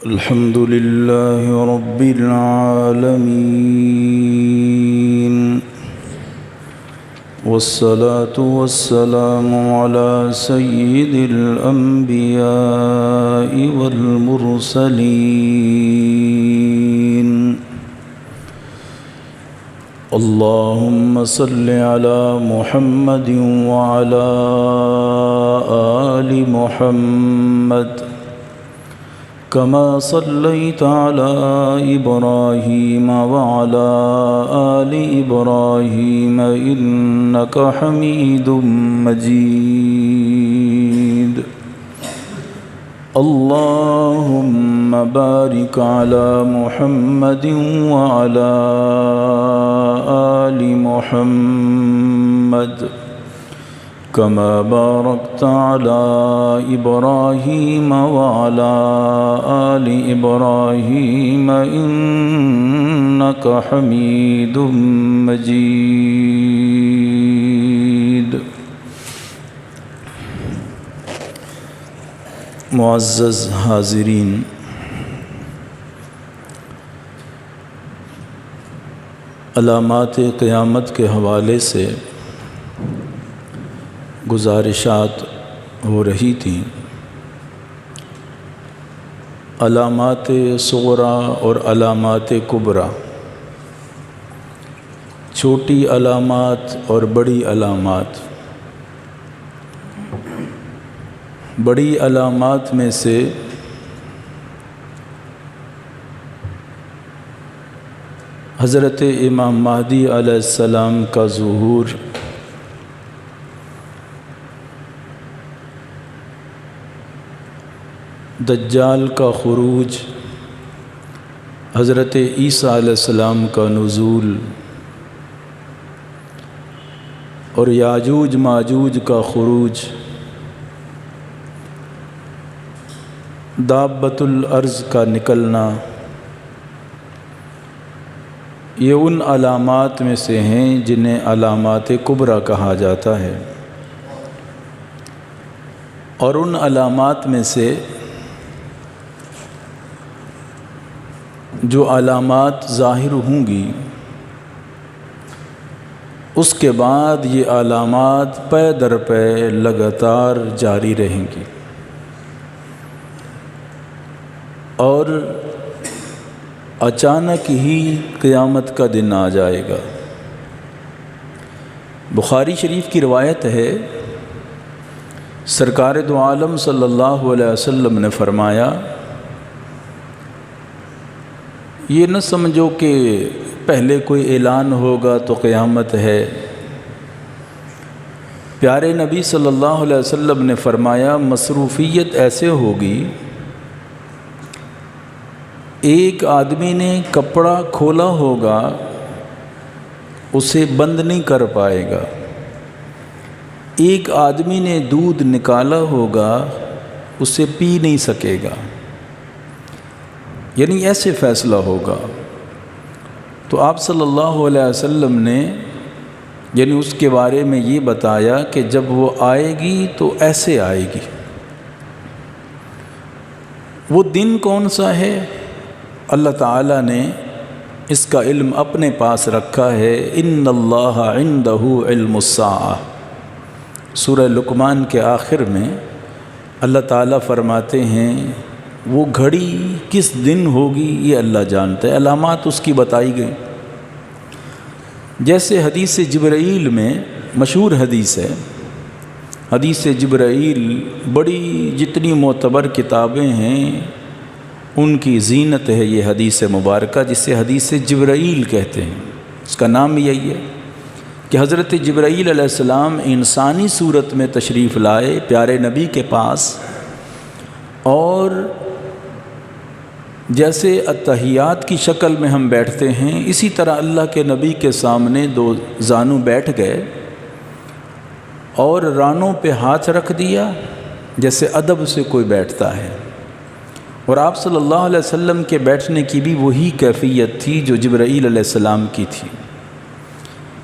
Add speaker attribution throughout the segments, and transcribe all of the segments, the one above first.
Speaker 1: الحمد لله رب العالمين، والصلاة والسلام على سيد الأنبياء والمرسلين. اللهم صل على محمد وعلى آل محمد كما صليت على إبراهيم وعلى آل إبراهيم إنك حميد مجيد. اللهم بارك على محمد وعلى آل محمد كما باركت على إبراهيم وعلى آل إبراهيم إنك حميد مجيد. معزز حاضرین، علامات قیامت کے حوالے سے گزارشات ہو رہی تھیں. علامات صغریٰ اور علامات کبریٰ، چھوٹی علامات اور بڑی علامات. بڑی علامات میں سے حضرت امام مہدی علیہ السلام کا ظہور، دجال کا خروج، حضرت عیسیٰ علیہ السلام کا نزول اور یاجوج ماجوج کا خروج، دابۃ الارض کا نکلنا، یہ ان علامات میں سے ہیں جنہیں علامات کبریٰ کہا جاتا ہے. اور ان علامات میں سے جو علامات ظاہر ہوں گی، اس کے بعد یہ علامات پے در پے لگاتار جاری رہیں گی اور اچانک ہی قیامت کا دن آ جائے گا. بخاری شریف کی روایت ہے، سرکار دو عالم صلی اللہ علیہ وسلم نے فرمایا، یہ نہ سمجھو کہ پہلے کوئی اعلان ہوگا تو قیامت ہے. پیارے نبی صلی اللہ علیہ وسلم نے فرمایا، مصروفیت ایسے ہوگی، ایک آدمی نے کپڑا کھولا ہوگا، اسے بند نہیں کر پائے گا. ایک آدمی نے دودھ نکالا ہوگا، اسے پی نہیں سکے گا. یعنی ایسے فیصلہ ہوگا. تو آپ صلی اللہ علیہ وسلم نے یعنی اس کے بارے میں یہ بتایا کہ جب وہ آئے گی تو ایسے آئے گی. وہ دن کون سا ہے؟ اللہ تعالیٰ نے اس کا علم اپنے پاس رکھا ہے. ان اللہ عندہ علم الساعہ، سورہ لقمان کے آخر میں اللہ تعالیٰ فرماتے ہیں وہ گھڑی کس دن ہوگی یہ اللہ جانتا ہے. علامات اس کی بتائی گئی. جیسے حدیث جبرائیل میں مشہور حدیث ہے، حدیث جبرائیل بڑی جتنی معتبر کتابیں ہیں ان کی زینت ہے یہ حدیث مبارکہ، جسے حدیث جبرائیل کہتے ہیں. اس کا نام یہی ہے کہ حضرت جبرائیل علیہ السلام انسانی صورت میں تشریف لائے پیارے نبی کے پاس، اور جیسے اتحیات کی شکل میں ہم بیٹھتے ہیں اسی طرح اللہ کے نبی کے سامنے دو زانو بیٹھ گئے اور رانوں پہ ہاتھ رکھ دیا جیسے ادب سے کوئی بیٹھتا ہے. اور آپ صلی اللہ علیہ وسلم کے بیٹھنے کی بھی وہی کیفیت تھی جو جبرائیل علیہ السلام کی تھی.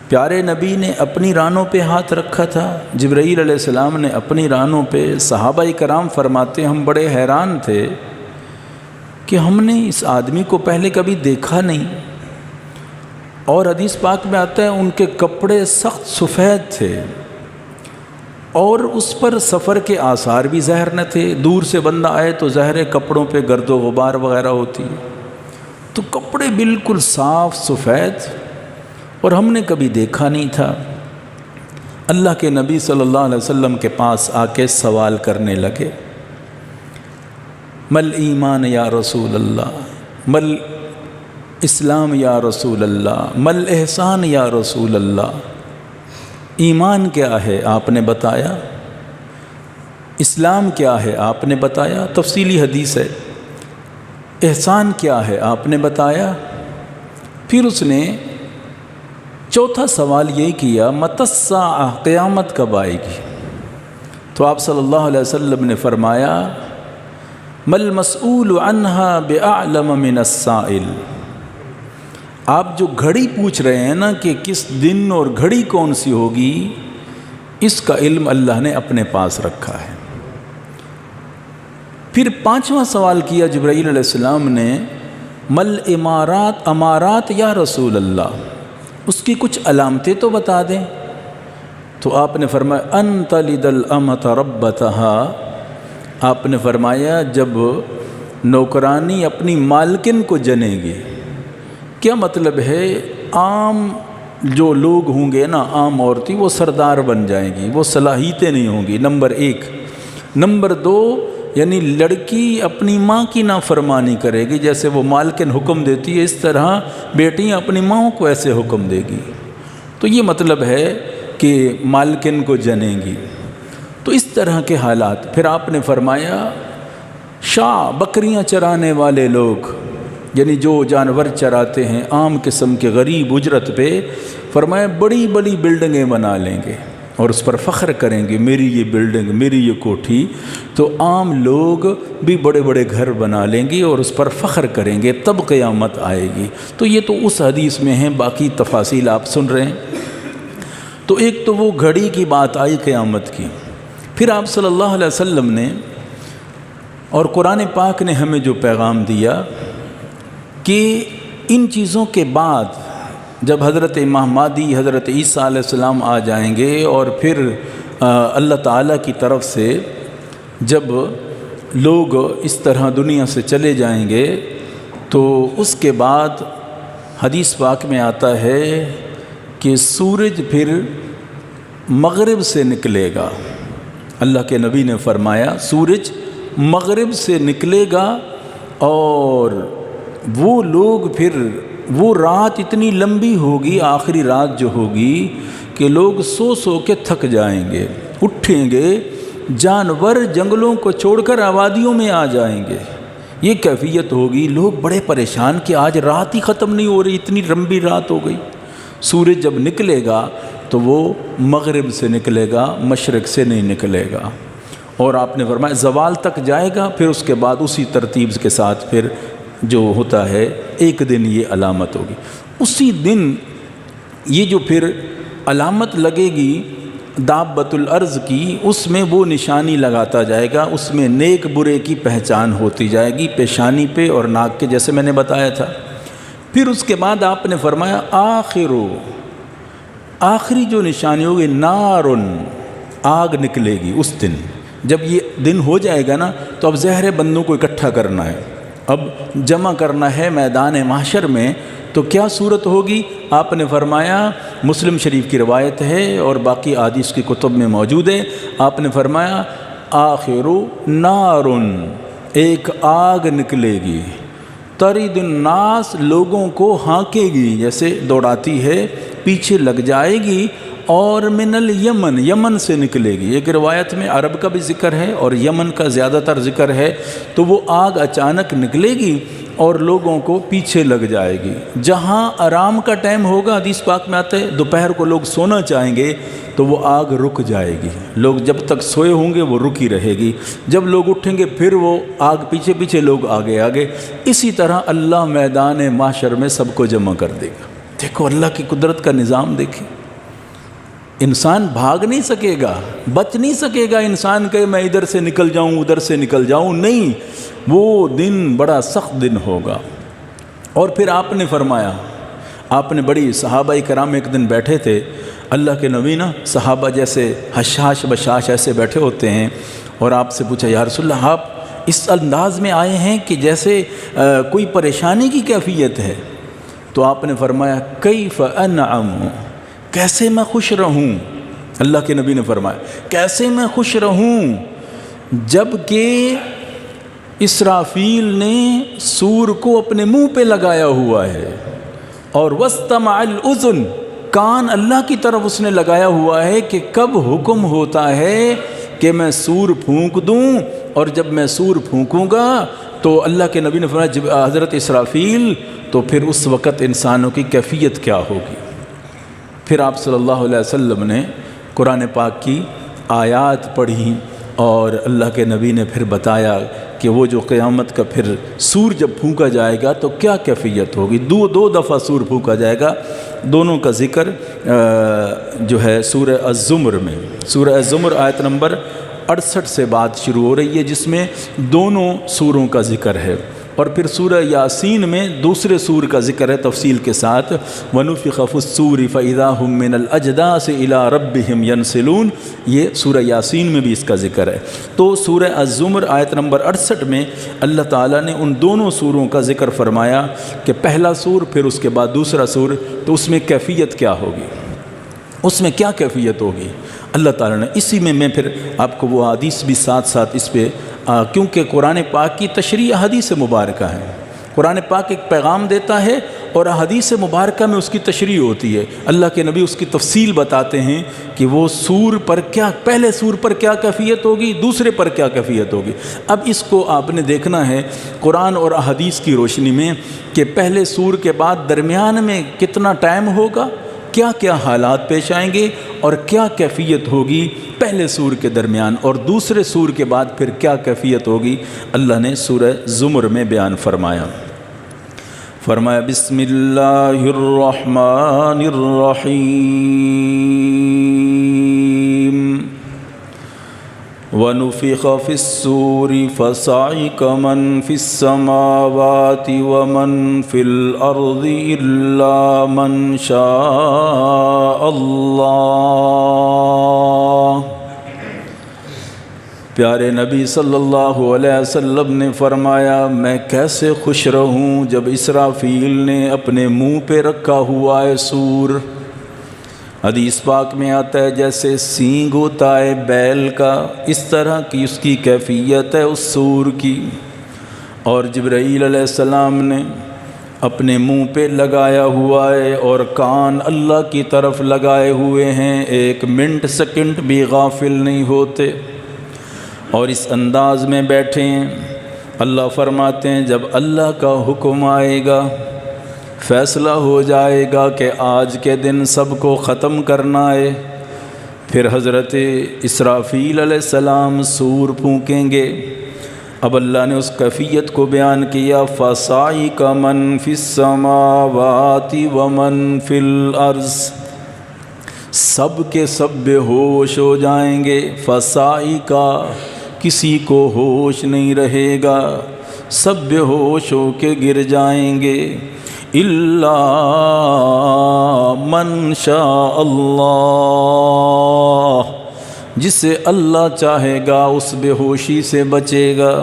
Speaker 1: پیارے نبی نے اپنی رانوں پہ ہاتھ رکھا تھا، جبرائیل علیہ السلام نے اپنی رانوں پہ. صحابہ کرام فرماتے ہم بڑے حیران تھے کہ ہم نے اس آدمی کو پہلے کبھی دیکھا نہیں، اور حدیث پاک میں آتا ہے ان کے کپڑے سخت سفید تھے اور اس پر سفر کے آثار بھی ظاہر نہ تھے۔ دور سے بندہ آئے تو ظاہر کپڑوں پہ گرد و غبار وغیرہ ہوتی ہے، تو کپڑے بالکل صاف سفید، اور ہم نے کبھی دیکھا نہیں تھا۔ اللہ کے نبی صلی اللہ علیہ وسلم کے پاس آ کے سوال کرنے لگے، مل ایمان یا رسول اللہ، مل اسلام یا رسول اللہ، مل احسان یا رسول اللہ۔ ایمان کیا ہے آپ نے بتایا، اسلام کیا ہے آپ نے بتایا، تفصیلی حدیث ہے، احسان کیا ہے آپ نے بتایا۔ پھر اس نے چوتھا سوال یہ کیا، متی الساعہ، قیامت کب آئے گی؟ تو آپ صلی اللہ علیہ وسلم نے فرمایا، مل مسئول عنہا بأعلم من السائل۔ آپ جو گھڑی پوچھ رہے ہیں نا کہ کس دن اور گھڑی کون سی ہوگی، اس کا علم اللہ نے اپنے پاس رکھا ہے۔ پھر پانچواں سوال کیا جبرائیل علیہ السلام نے، مل امارات، امارات یا رسول اللہ، اس کی کچھ علامتیں تو بتا دیں۔ تو آپ نے فرمایا، ان تلد الامۃ ربتها، آپ نے فرمایا جب نوکرانی اپنی مالکن کو جنے گی۔ کیا مطلب ہے؟ عام جو لوگ ہوں گے نا، عام عورتیں، وہ سردار بن جائیں گی، وہ صلاحیتیں نہیں ہوں گی، نمبر ایک۔ نمبر دو، یعنی لڑکی اپنی ماں کی نافرمانی کرے گی، جیسے وہ مالکن حکم دیتی ہے اس طرح بیٹیاں اپنی ماں کو ایسے حکم دے گی۔ تو یہ مطلب ہے کہ مالکن کو جنیں گی۔ تو اس طرح کے حالات۔ پھر آپ نے فرمایا، شاہ، بکریاں چرانے والے لوگ، یعنی جو جانور چراتے ہیں عام قسم کے غریب اجرت پہ، فرمایا بڑی بڑی بلڈنگیں بنا لیں گے اور اس پر فخر کریں گے، میری یہ بلڈنگ، میری یہ کوٹھی۔ تو عام لوگ بھی بڑے بڑے گھر بنا لیں گے اور اس پر فخر کریں گے، تب قیامت آئے گی۔ تو یہ تو اس حدیث میں ہیں، باقی تفاصیل آپ سن رہے ہیں۔ تو ایک تو وہ گھڑی کی بات آئی قیامت کی۔ پھر آپ صلی اللہ علیہ وسلم نے اور قرآن پاک نے ہمیں جو پیغام دیا کہ ان چیزوں کے بعد جب حضرت امام مہدی، حضرت عیسیٰ علیہ السلام آ جائیں گے، اور پھر اللہ تعالیٰ کی طرف سے جب لوگ اس طرح دنیا سے چلے جائیں گے، تو اس کے بعد حدیث پاک میں آتا ہے کہ سورج پھر مغرب سے نکلے گا۔ اللہ کے نبی نے فرمایا سورج مغرب سے نکلے گا، اور وہ لوگ پھر وہ رات اتنی لمبی ہوگی، آخری رات جو ہوگی، کہ لوگ سو سو کے تھک جائیں گے، اٹھیں گے، جانور جنگلوں کو چھوڑ کر آبادیوں میں آ جائیں گے۔ یہ کیفیت ہوگی، لوگ بڑے پریشان کہ آج رات ہی ختم نہیں ہو رہی، اتنی لمبی رات ہو گئی۔ سورج جب نکلے گا تو وہ مغرب سے نکلے گا، مشرق سے نہیں نکلے گا۔ اور آپ نے فرمایا زوال تک جائے گا، پھر اس کے بعد اسی ترتیب کے ساتھ پھر جو ہوتا ہے ایک دن یہ علامت ہوگی۔ اسی دن یہ جو پھر علامت لگے گی دابۃ الارض کی، اس میں وہ نشانی لگاتا جائے گا، اس میں نیک برے کی پہچان ہوتی جائے گی، پیشانی پہ اور ناک کے، جیسے میں نے بتایا تھا۔ پھر اس کے بعد آپ نے فرمایا آخری جو نشانی ہوگی نارن، آگ نکلے گی اس دن۔ جب یہ دن ہو جائے گا نا، تو اب زہر بندوں کو اکٹھا کرنا ہے، اب جمع کرنا ہے میدان محشر میں۔ تو کیا صورت ہوگی؟ آپ نے فرمایا، مسلم شریف کی روایت ہے اور باقی احادیث کی کتب میں موجود ہے، آپ نے فرمایا آخر نارن، ایک آگ نکلے گی، ترید الناس، لوگوں کو ہانکے گی، جیسے دوڑاتی ہے، پیچھے لگ جائے گی، اور من الیمن، یمن سے نکلے گی۔ ایک روایت میں عرب کا بھی ذکر ہے اور یمن کا زیادہ تر ذکر ہے۔ تو وہ آگ اچانک نکلے گی اور لوگوں کو پیچھے لگ جائے گی۔ جہاں آرام کا ٹائم ہوگا، حدیث پاک میں آتا ہے دوپہر کو لوگ سونا چاہیں گے تو وہ آگ رک جائے گی، لوگ جب تک سوئے ہوں گے وہ رکی رہے گی، جب لوگ اٹھیں گے پھر وہ آگ پیچھے پیچھے، لوگ آگے آگے۔ اسی طرح اللہ میدان محشر میں سب کو جمع کر دے گا۔ دیکھو اللہ کی قدرت کا نظام، دیکھیں، انسان بھاگ نہیں سکے گا، بچ نہیں سکے گا انسان کہ میں ادھر سے نکل جاؤں ادھر سے نکل جاؤں، نہیں، وہ دن بڑا سخت دن ہوگا۔ اور پھر آپ نے فرمایا، آپ نے بڑی صحابہ کرام ایک دن بیٹھے تھے، اللہ کے نبی نا صحابہ جیسے حشاش بشاش ایسے بیٹھے ہوتے ہیں، اور آپ سے پوچھا یا رسول اللہ آپ اس انداز میں آئے ہیں کہ جیسے کوئی پریشانی کی کیفیت ہے؟ تو آپ نے فرمایا کیف انعم، کیسے میں خوش رہوں؟ اللہ کے نبی نے فرمایا کیسے میں خوش رہوں جب کہ اسرافیل نے سور کو اپنے منہ پہ لگایا ہوا ہے، اور واستمع الاذن، کان اللہ کی طرف اس نے لگایا ہوا ہے کہ کب حکم ہوتا ہے کہ میں سور پھونک دوں، اور جب میں سور پھونکوں گا تو اللہ کے نبی نے فرمایا جب حضرت اسرافیل، تو پھر اس وقت انسانوں کی کیفیت کیا ہوگی۔ پھر آپ صلی اللہ علیہ وسلم نے قرآن پاک کی آیات پڑھی، اور اللہ کے نبی نے پھر بتایا کہ وہ جو قیامت کا پھر سور جب پھونکا جائے گا تو کیا کیفیت ہوگی۔ دو دفعہ سور پھونکا جائے گا، دونوں کا ذکر جو ہے سورہ الزمر میں، سورہ الزمر آیت نمبر 68 سے بات شروع ہو رہی ہے، جس میں دونوں سوروں کا ذکر ہے۔ اور پھر سورہ یاسین میں دوسرے سور کا ذکر ہے تفصیل کے ساتھ، وَنُفِخَ فِي الصُّورِ فَإِذَا هُم مِّنَ الْأَجْدَاثِ إِلَىٰ رَبِّهِمْ يَنْسِلُونَ، یہ سورہ یاسین میں بھی اس کا ذکر ہے۔ تو سورہ الزمر آیت نمبر 68 میں اللہ تعالیٰ نے ان دونوں سوروں کا ذکر فرمایا کہ پہلا سور پھر اس کے بعد دوسرا سور، تو اس میں کیفیت کیا ہوگی، اس میں کیا کیفیت ہوگی اللہ تعالیٰ نے۔ اسی میں پھر آپ کو وہ حدیث بھی ساتھ ساتھ اس پہ، کیونکہ قرآن پاک کی تشریح حدیث مبارکہ ہے، قرآن پاک ایک پیغام دیتا ہے اور حدیث مبارکہ میں اس کی تشریح ہوتی ہے، اللہ کے نبی اس کی تفصیل بتاتے ہیں کہ وہ سور پر کیا، پہلے سور پر کیا کیفیت ہوگی، دوسرے پر کیا کیفیت ہوگی۔ اب اس کو آپ نے دیکھنا ہے قرآن اور حدیث کی روشنی میں کہ پہلے سور کے بعد درمیان میں کتنا ٹائم ہوگا، کیا کیا حالات پیش آئیں گے، اور کیا کیفیت ہوگی پہلے سور کے درمیان، اور دوسرے سور کے بعد پھر کیا کیفیت ہوگی، اللہ نے سورہ زمر میں بیان فرمایا۔ فرمایا بسم اللہ الرحمن الرحیم، وَنُفِخَ فِي الصُّورِ فَصَعِقَ مَن فِي السَّمَاوَاتِ وَمَن فِي الْأَرْضِ إِلَّا مَن شَاءَ اللَّهُ۔ پیارے نبی صلی اللہ علیہ وسلم نے فرمایا میں کیسے خوش رہوں جب اسرافیل نے اپنے منہ پہ رکھا ہوا ہے سور۔ حدیث پاک میں آتا ہے جیسے سینگ ہوتا ہے بیل کا، اس طرح کی اس کی کیفیت ہے اس سور کی، اور جبرائیل علیہ السلام نے اپنے منہ پہ لگایا ہوا ہے اور کان اللہ کی طرف لگائے ہوئے ہیں، ایک منٹ سیکنڈ بھی غافل نہیں ہوتے، اور اس انداز میں بیٹھے ہیں۔ اللہ فرماتے ہیں جب اللہ کا حکم آئے گا، فیصلہ ہو جائے گا کہ آج کے دن سب کو ختم کرنا ہے، پھر حضرت اسرافیل علیہ السلام سور پھونکیں گے۔ اب اللہ نے اس کیفیت کو بیان کیا، فَصَعِقَ مَن فِي السَّمَاوَاتِ وَمَن فِي الْأَرْضِ، سب کے سب بے ہوش ہو جائیں گے۔ فَصَعِقَ، کسی کو ہوش نہیں رہے گا، سب بے ہوش ہو کے گر جائیں گے، اِلَّا مَن شَاءَ اللَّهُ، جسے اللہ چاہے گا اس بے ہوشی سے بچے گا،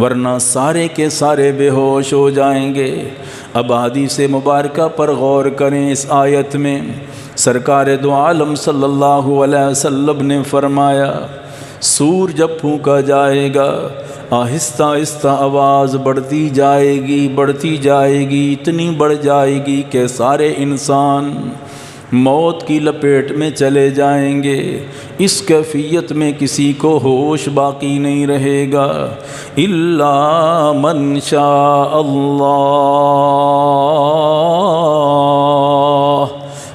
Speaker 1: ورنہ سارے کے سارے بے ہوش ہو جائیں گے۔ اب حدیث مبارکہ پر غور کریں، اس آیت میں سرکار دو عالم صلی اللہ علیہ وسلم نے فرمایا سور جب پھونکا جائے گا آہستہ آہستہ آواز بڑھتی جائے گی، اتنی بڑھ جائے گی کہ سارے انسان موت کی لپیٹ میں چلے جائیں گے۔ اس کیفیت میں کسی کو ہوش باقی نہیں رہے گا، الا من شاء اللہ۔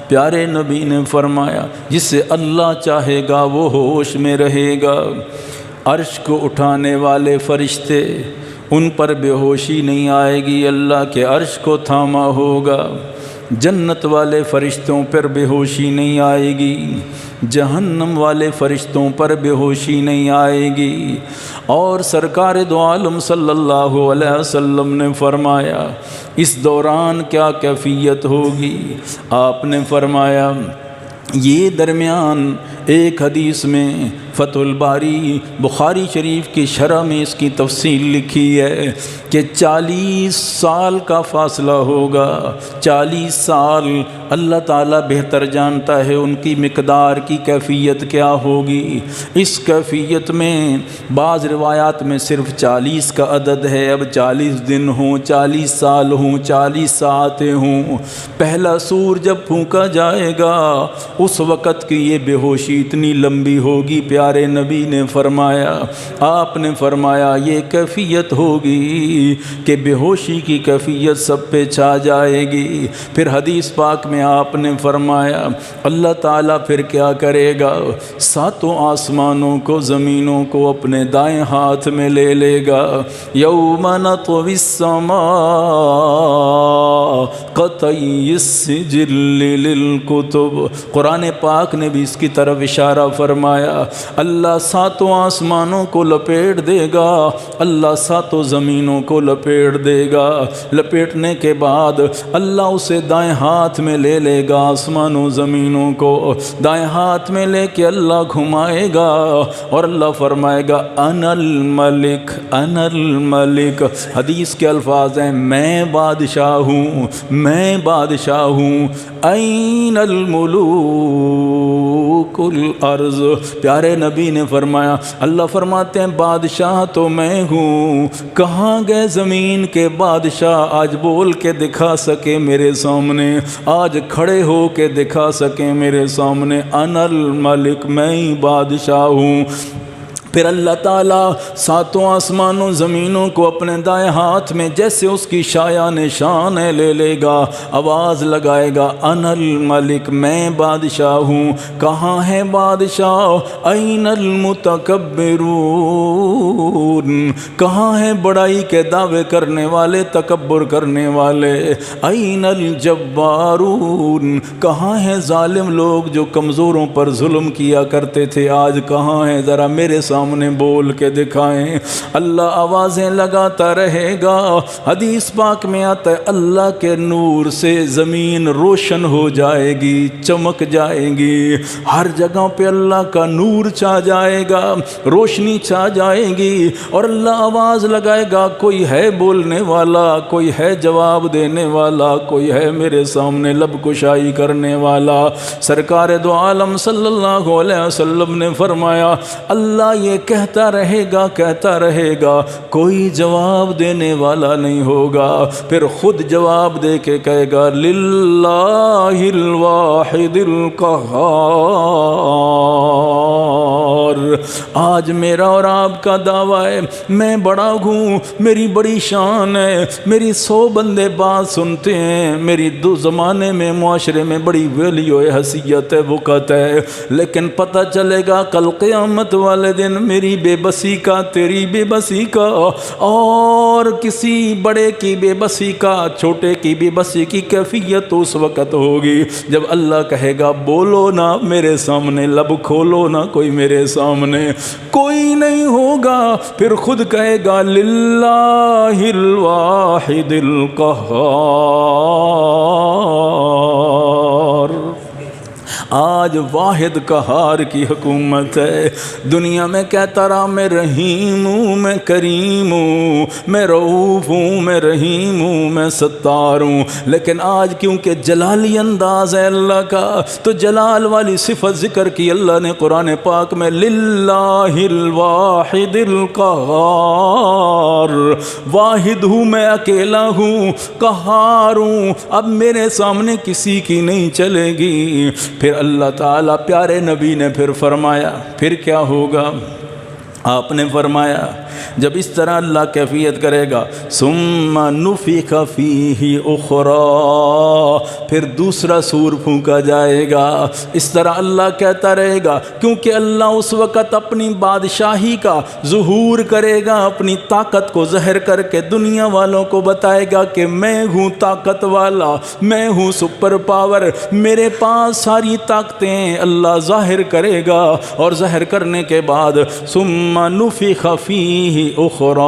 Speaker 1: پیارے نبی نے فرمایا جسے اللہ چاہے گا وہ ہوش میں رہے گا۔ عرش کو اٹھانے والے فرشتے، ان پر بے ہوشی نہیں آئے گی، اللہ کے عرش کو تھاما ہوگا۔ جنت والے فرشتوں پر بے ہوشی نہیں آئے گی، جہنم والے فرشتوں پر بے ہوشی نہیں آئے گی۔ اور سرکار دو عالم صلی اللہ علیہ وسلم نے فرمایا اس دوران کیا کیفیت ہوگی؟ آپ نے فرمایا یہ درمیان ایک حدیث میں فتح الباری بخاری شریف کی شرح میں اس کی تفصیل لکھی ہے کہ 40 سال کا فاصلہ ہوگا۔ 40 سال اللہ تعالیٰ بہتر جانتا ہے ان کی مقدار کی کیفیت کیا ہوگی۔ اس کیفیت میں بعض روایات میں صرف 40 کا عدد ہے، اب 40 دن ہوں، 40 سال ہوں، 40 ساعتیں ہوں۔ پہلا سور جب پھونکا جائے گا اس وقت کی یہ بے ہوشی اتنی لمبی ہوگی، پیارے نبی نے فرمایا، آپ نے فرمایا یہ کیفیت ہوگی کہ بے ہوشی کی کیفیت سب پہ چھا جائے گی۔ پھر حدیث پاک میں آپ نے فرمایا اللہ تعالیٰ پھر کیا کرے گا؟ 7 آسمانوں کو زمینوں کو اپنے دائیں ہاتھ میں لے لے گا۔ یوم نطوی السماء کطی السجل للکتب، قرآن پاک نے بھی اس کی طرف اشارہ فرمایا۔ اللہ 7 آسمانوں کو لپیٹ دے گا، اللہ 7 زمینوں کو لپیٹ دے گا۔ لپیٹنے کے بعد اللہ اسے دائیں ہاتھ میں لے لے گا، آسمانوں زمینوں کو دائیں ہاتھ میں لے کے اللہ گھمائے گا اور اللہ فرمائے گا انا الملک، انا الملک۔ حدیث کے الفاظ ہیں میں بادشاہ ہوں، میں بادشاہ ہوں۔ این الملوک الارض، پیارے نبی نے فرمایا، اللہ فرماتے ہیں بادشاہ تو میں ہوں، کہاں گئے زمین کے بادشاہ آج بول کے دکھا سکے میرے سامنے، آج کھڑے ہو کے دکھا سکیں میرے سامنے، انا الملک، میں ہی بادشاہ ہوں۔ پھر اللہ تعالیٰ 7 آسمانوں زمینوں کو اپنے دائیں ہاتھ میں جیسے اس کی شایان شان ہے لے لے گا، آواز لگائے گا انا الملک، میں بادشاہ ہوں۔ کہاں ہے بادشاہ؟ این المتکبرون، کہاں ہیں بڑائی کے دعوے کرنے والے، تکبر کرنے والے؟ این الجبارون، کہاں ہیں ظالم لوگ جو کمزوروں پر ظلم کیا کرتے تھے، آج کہاں ہیں؟ ذرا میرے سامنے بول کے دکھائیں۔ اللہ آوازیں لگاتا رہے گا۔ حدیث پاک میں آتا ہے اللہ کے نور سے زمین روشن ہو جائے گی، چمک جائے گی، ہر جگہ پہ اللہ کا نور چھا جائے گا، روشنی چھا جائے گی، اور اللہ آواز لگائے گا کوئی ہے بولنے والا، کوئی ہے جواب دینے والا، کوئی ہے میرے سامنے لب کشائی کرنے والا۔ سرکار دو عالم صلی اللہ علیہ وسلم نے فرمایا اللہ یہ کہتا رہے گا، کوئی جواب دینے والا نہیں ہوگا، پھر خود جواب دے کے کہے گا للہ الواحد القہار، آج میرا اور آپ کا دعویٰ ہے میں بڑا ہوں، میری بڑی شان ہے، میری 100 بندے بات سنتے ہیں، میری 2 زمانے میں معاشرے میں بڑی ویلیو ہے، حیثیت ہے، وقت ہے، لیکن پتہ چلے گا کل قیامت والے دن میری بے بسی کا، تیری بے بسی کا، اور کسی بڑے کی بے بسی کا، چھوٹے کی بے بسی کی کیفیت اس وقت ہوگی جب اللہ کہے گا بولو نا میرے سامنے، لب کھولو نا کوئی میرے سامنے، کوئی نہیں ہوگا، پھر خود کہے گا للہ الواحد القہار۔ آج واحد قہار کی حکومت ہے، دنیا میں کہتا رہا میں رحیم ہوں، میں کریم ہوں، میں رؤوف ہوں، میں رحیم ہوں، میں ستار ہوں، لیکن آج کیونکہ جلالی انداز ہے اللہ کا تو جلال والی صفت ذکر کی اللہ نے قرآن پاک میں للہ الواحد القہار، واحد ہوں میں، اکیلا ہوں، قہار ہوں، اب میرے سامنے کسی کی نہیں چلے گی۔ پھر اللہ تعالیٰ پیارے نبی نے پھر فرمایا پھر کیا ہوگا؟ آپ نے فرمایا جب اس طرح اللہ کیفیت کرے گا ثم نفخ فیہ اخری، پھر دوسرا سور پھونکا جائے گا۔ اس طرح اللہ کہتا رہے گا، کیونکہ اللہ اس وقت اپنی بادشاہی کا ظہور کرے گا، اپنی طاقت کو ظاہر کر کے دنیا والوں کو بتائے گا کہ میں ہوں طاقت والا، میں ہوں سپر پاور، میرے پاس ساری طاقتیں اللہ ظاہر کرے گا۔ اور ظاہر کرنے کے بعد ثم نفخ فیہ اخری،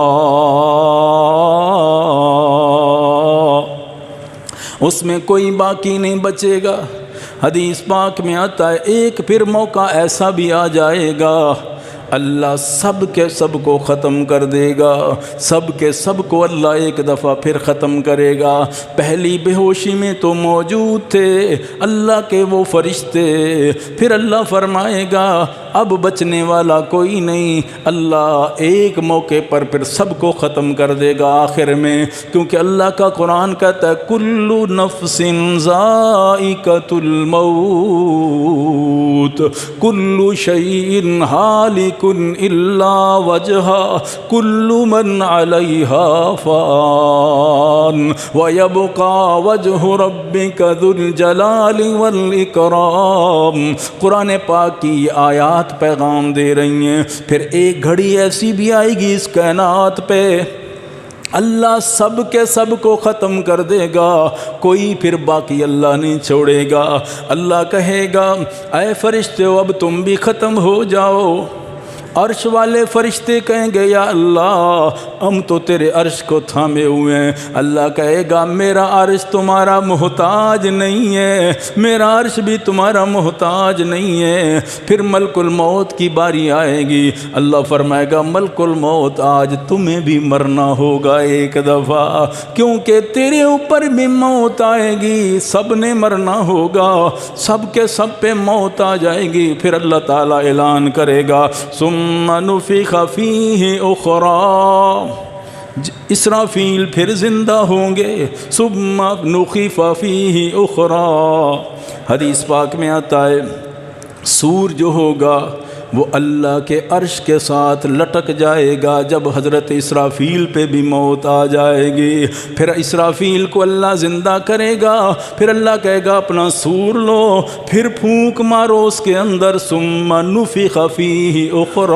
Speaker 1: اس میں کوئی باقی نہیں بچے گا۔ حدیث پاک میں آتا ہے ایک پھر موقع ایسا بھی آ جائے گا اللہ سب کے سب کو ختم کر دے گا، سب کے سب کو اللہ ایک دفعہ پھر ختم کرے گا۔ پہلی بے ہوشی میں تو موجود تھے اللہ کے وہ فرشتے، پھر اللہ فرمائے گا اب بچنے والا کوئی نہیں، اللہ ایک موقع پر پھر سب کو ختم کر دے گا آخر میں، کیونکہ اللہ کا قرآن کہتا ہے کل نفس ذائقۃ الموت کل شیء ہالک الا وجہہ کل من علیہا فان ویبقى وجہ ربک ذو الجلال والاکرام۔ قرآن پاک کی یہ آیات پیغام دے رہی ہیں پھر ایک گھڑی ایسی بھی آئے گی اس کائنات پہ اللہ سب کے سب کو ختم کر دے گا، کوئی پھر باقی اللہ نہیں چھوڑے گا۔ اللہ کہے گا اے فرشتو اب تم بھی ختم ہو جاؤ۔ عرش والے فرشتے کہیں گے یا اللہ ہم تو تیرے عرش کو تھامے ہوئے ہیں۔ اللہ کہے گا میرا عرش تمہارا محتاج نہیں ہے، میرا عرش بھی تمہارا محتاج نہیں ہے۔ پھر ملک الموت کی باری آئے گی، اللہ فرمائے گا ملک الموت آج تمہیں بھی مرنا ہوگا ایک دفعہ، کیونکہ تیرے اوپر بھی موت آئے گی، سب نے مرنا ہوگا، سب کے سب پہ موت آ جائے گی۔ پھر اللہ تعالیٰ اعلان کرے گا ثم نفخ فیہ اخری، اسرافیل پھر زندہ ہوں گے، ثم نفخ فیہ اخری۔ حدیث پاک میں آتا ہے سور جو ہوگا وہ اللہ کے عرش کے ساتھ لٹک جائے گا جب حضرت اسرافیل پہ بھی موت آ جائے گی۔ پھر اسرافیل کو اللہ زندہ کرے گا، پھر اللہ کہے گا اپنا سور لو، پھر پھونک مارو اس کے اندر، ثم نفخ فیہ اخری۔